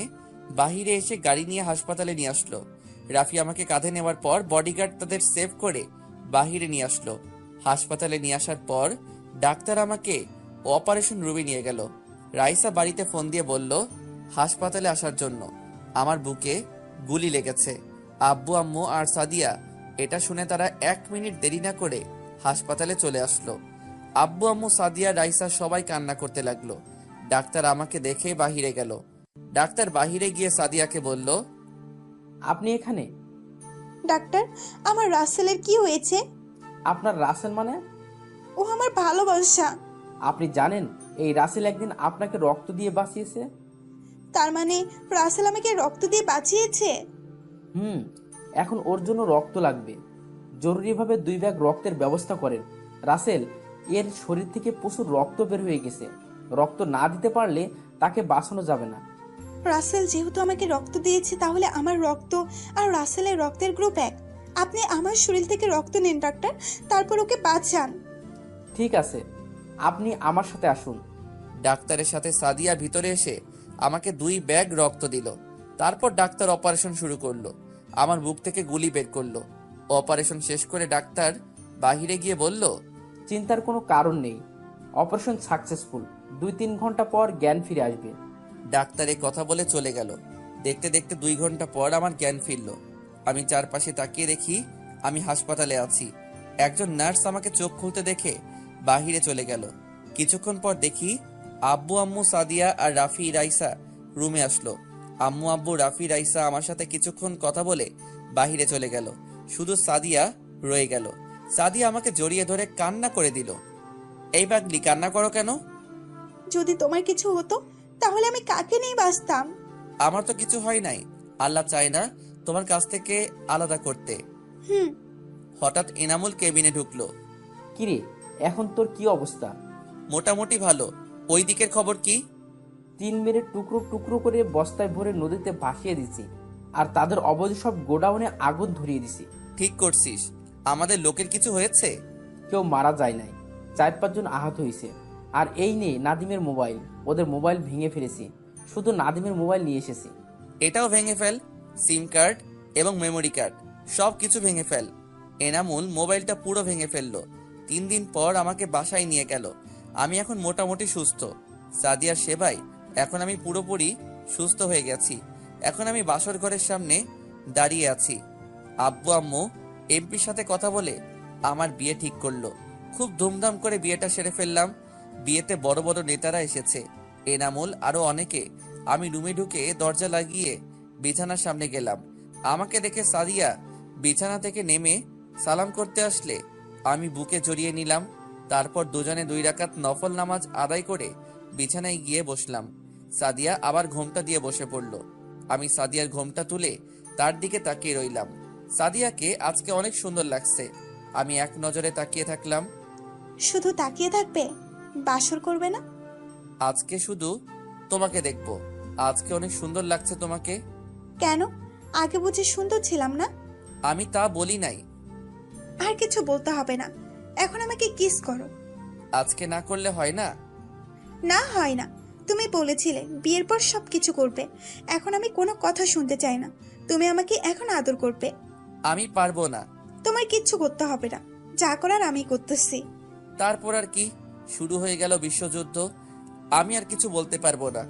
বাহিরে এসে গাড়ি নিয়ে হাসপাতালে নিয়ে আসলো। রাফি আমাকে কাঁধে নেওয়ার পর বডিগার্ড তাদের সেভ করে বাহিরে নিয়ে আসলো। হাসপাতালে নিয়ে আসার পর ডাক্তার আমাকে অপারেশন রুমে নিয়ে গেল। রাইসা বাড়িতে ফোন দিয়ে বলল হাসপাতালে আসার জন্য। আমার বুকে গুলি লেগেছে। আব্বু আম্মু আর সাদিয়া এটা শুনে তারা 1 মিনিট দেরি না করে হাসপাতালে চলে আসলো। আব্বু আম্মু, সাদিয়া, রাইসা সবাই কান্না করতে লাগলো। ডাক্তার আমাকে দেখে বাহিরে গেল। ডাক্তার বাহিরে গিয়ে সাদিয়াকে বলল, আপনি এখানে? ডাক্তার, আমার রাসেলের কি হয়েছে? আপনার রাসেল মানে? ও আমার ভালোবাসা। আপনি জানেন এই রাসেল একদিন আপনাকে রক্ত দিয়ে বাঁচিয়েছে? তার মানে রাসেল আমাকে রক্ত দিয়ে বাঁচিয়েছে? এখন ওর জন্য রক্ত লাগবে। জরুরিভাবে 2 ব্যাগ রক্তের ব্যবস্থা করেন। রাসেল, এর শরীর থেকে প্রচুর রক্ত বের হয়ে গেছে। রক্ত না দিতে পারলে তাকে বাঁচানো যাবে না। রাসেল যেহেতু আমাকে রক্ত দিয়েছে, তাহলে আমার রক্ত আর রাসেলের রক্তের গ্রুপ এক। আপনি আমার শরীর থেকে রক্ত নিন ডাক্তার, তারপর ওকে বাঁচান। ঠিক আছে, আপনি আমার সাথে আসুন। ডাক্তারের সাথে সাদিয়া ভিতরে এসে আমাকে 2 ব্যাগ রক্ত দিল। তারপর ডাক্তার অপারেশন শুরু করলো। আমার বুক থেকে গুলি বের করলো। অপারেশন শেষ করে ডাক্তার বাহিরে গিয়ে বলল, চিন্তার কোনো কারণ নেই, অপারেশন সাকসেসফুল। 2-3 ঘন্টা পর জ্ঞান ফিরে আসবে। ডাক্তার এই কথা বলে চলে গেল। দেখতে দেখতে 2 ঘন্টা পর আমার জ্ঞান ফিরল। আমি চারপাশে তাকিয়ে দেখি আমি হাসপাতালে আছি। একজন নার্স আমাকে চোখ খুলতে দেখে বাহিরে চলে গেল। কিছুক্ষণ পর দেখি আব্বু আম্মু সাদিয়া আর রাফি রাইসা রুমে আসলো। আম্মু আব্বু রাফি রাইসা আমার সাথে কিছুক্ষণ কথা বলে বাহিরে চলে গেল। শুধু সাদিয়া রয়ে গেল। সাদিয়া আমাকে জড়িয়ে ধরে কান্না করে দিল। এই পাগলি, কান্না করো কেন? যদি তোমার কিছু হতো তাহলে আমি কাকে নিয়ে বাঁচতাম? আমার তো কিছু হয় নাই। আল্লাহ চায় না তোমার কাছ থেকে আলাদা করতে। হুম। হঠাৎ এনামুল কেবিনে ঢুকলো। কিরে, এখন তোর কি অবস্থা? মোটামুটি ভালো। ওই দিকের খবর কি? 3 মেরে টুকরো টুকরো করে বস্তায় ভরে নদীতে ভাসিয়ে দিছি, আর তাদের অবৈধ সব গোডাউনে আগুন ধরিয়ে দিছি। ঠিক করছিস। আমাদের লোকের কিছু হয়েছে? কেউ মারা যায় নাই, 4-5 জন আহত হয়েছে। আর এই নিয়ে নাদিমের মোবাইল, ওদের মোবাইল ভেঙে ফেলেছি। শুধু নাদিমের মোবাইল নিয়ে এসেছি। এটাও ভেঙে ফেল। সিম কার্ড এবং মেমোরি কার্ড সব কিছু ভেঙে ফেল। এনামুল মোবাইলটা পুরো ভেঙে ফেললো। 3 দিন পর আমাকে বাসায় নিয়ে গেল। আমি এখন মোটামুটি সুস্থ। সাদিয়ার সেবায় এখন আমি পুরোপুরি সুস্থ হয়ে গেছি। এখন আমি বাসর ঘরের সামনে দাঁড়িয়ে আছি। আব্বু আম্মু এমপির সাথে কথা বলে আমার বিয়ে ঠিক করলো। খুব ধুমধাম করে বিয়েটা সেরে ফেললাম। বিয়েতে বড় বড় নেতারা এসেছে, এনামুল আরো অনেকে। আমি রুমে ঢুকে দরজা লাগিয়ে বিছানার সামনে গেলাম। আমাকে দেখে সাদিয়া বিছানা থেকে নেমে সালাম করতে আসলে আমি বুকে জড়িয়ে নিলাম। তারপর দুজনে 2 রাকাত নফল নামাজ আদায় করে বিছানায় গিয়ে বসলাম। সাদিয়া আবার ঘোমটা দিয়ে বসে পড়ল। আমি সাদিয়ার ঘোমটা তুলে তার দিকে তাকিয়ে রইলাম। সাদিয়াকে আজকে অনেক সুন্দর লাগছে। আমি এক নজরে তাকিয়ে থাকলাম। শুধু তাকিয়ে থাকবে, বাসর করবে না? আজকে শুধু তোমাকে দেখব। আজকে অনেক সুন্দর লাগছে তোমাকে। কেন? আগে বুঝি সুন্দর ছিলাম না? আমি তা বলি নাই। আর কিছু বলতে হবে না, এখন আমাকে কিস করো। আজকে না করলে হয় না? না, হয় না। তুমি বলেছিলে বিয়ের পর সবকিছু করবে। এখন আমি কোনো কথা শুনতে চাই না। তুমি আমাকে এখন আদর করবে। আমি পারবো না। তোমার কিচ্ছু করতে হবে না, যা করার আমি করতেছি। তারপর আর কি? শুরু হয়ে গেল বিশ্বযুদ্ধ। আমি আর কিছু বলতে পারবো না।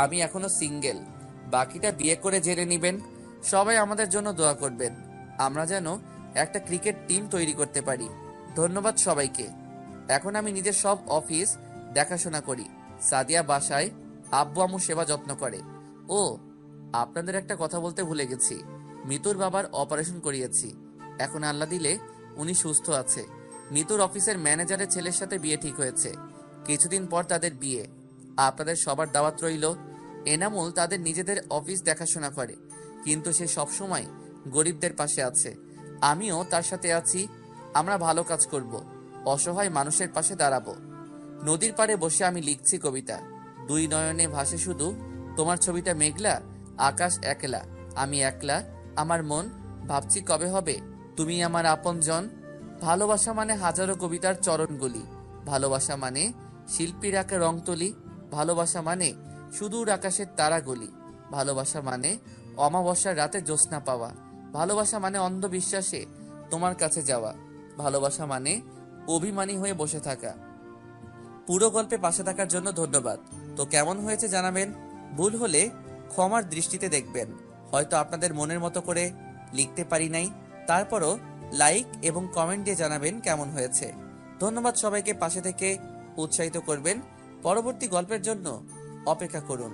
আমি এখনো সিঙ্গেল। বাকিটা বিয়ে করে জেনে নিবেন। সবাই আমাদের জন্য দোয়া করবেন, আমরা যেন একটা ক্রিকেট টিম তৈরি করতে পারি। ধন্যবাদ সবাইকে। এখন আমি নিজের সব অফিস দেখাশোনা করি। সাদিয়া বাসায় আব্বু আম্মু সেবা যত্ন করে। ও, আপনাদের একটা কথা বলতে ভুলে গেছি। মিতুর বাবার অপারেশন করিয়েছি। এখন আল্লাহ দিলে উনি সুস্থ আছে। মিতুর অফিসের ম্যানেজারের ছেলের সাথে বিয়ে ঠিক হয়েছে। কিছুদিন পর তাদের বিয়ে। আপনাদের সবার দাওয়াত রইল। এনামুল তাদের নিজেদের অফিস দেখাশোনা করে, কিন্তু সে সবসময় গরিবদের পাশে আছে। আমিও তার সাথে আছি। আমরা ভালো কাজ করব, অসহায় মানুষের পাশে দাঁড়াবো। নদীর পাড়ে বসে আমি লিখছি কবিতা। 2 নয়নে ভাসে শুধু তোমার ছবিটা মেঘলা, আকাশ একলা, আমি একলা, আমার মন ভাবছি কবে হবে তুমি আমার আপনজন। ভালোবাসা মানে হাজারো কবিতার চরণগুলি। ভালোবাসা মানে শিল্পীর আঁকা রংতুলি। ভালোবাসা মানে সুদূর আকাশের তারাগুলি। ভালোবাসা মানে অমাবস্যার রাতে জ্যোৎস্না পাওয়া। ভালোবাসা মানে অন্ধবিশ্বাসে তোমার কাছে যাওয়া। ভালোবাসা মানে অভিমানী হয়ে বসে থাকা। পুরো গল্পে পাশে থাকার জন্য ধন্যবাদ। তো কেমন হয়েছে জানাবেন। ভুল হলে ক্ষমার দৃষ্টিতে দেখবেন। হয়তো আপনাদের মনের মতো করে লিখতে পারি নাই, তারপরও লাইক এবং কমেন্ট দিয়ে জানাবেন কেমন হয়েছে। ধন্যবাদ সবাইকে পাশে থেকে উৎসাহিত করবেন। পরবর্তী গল্পের জন্য অপেক্ষা করুন।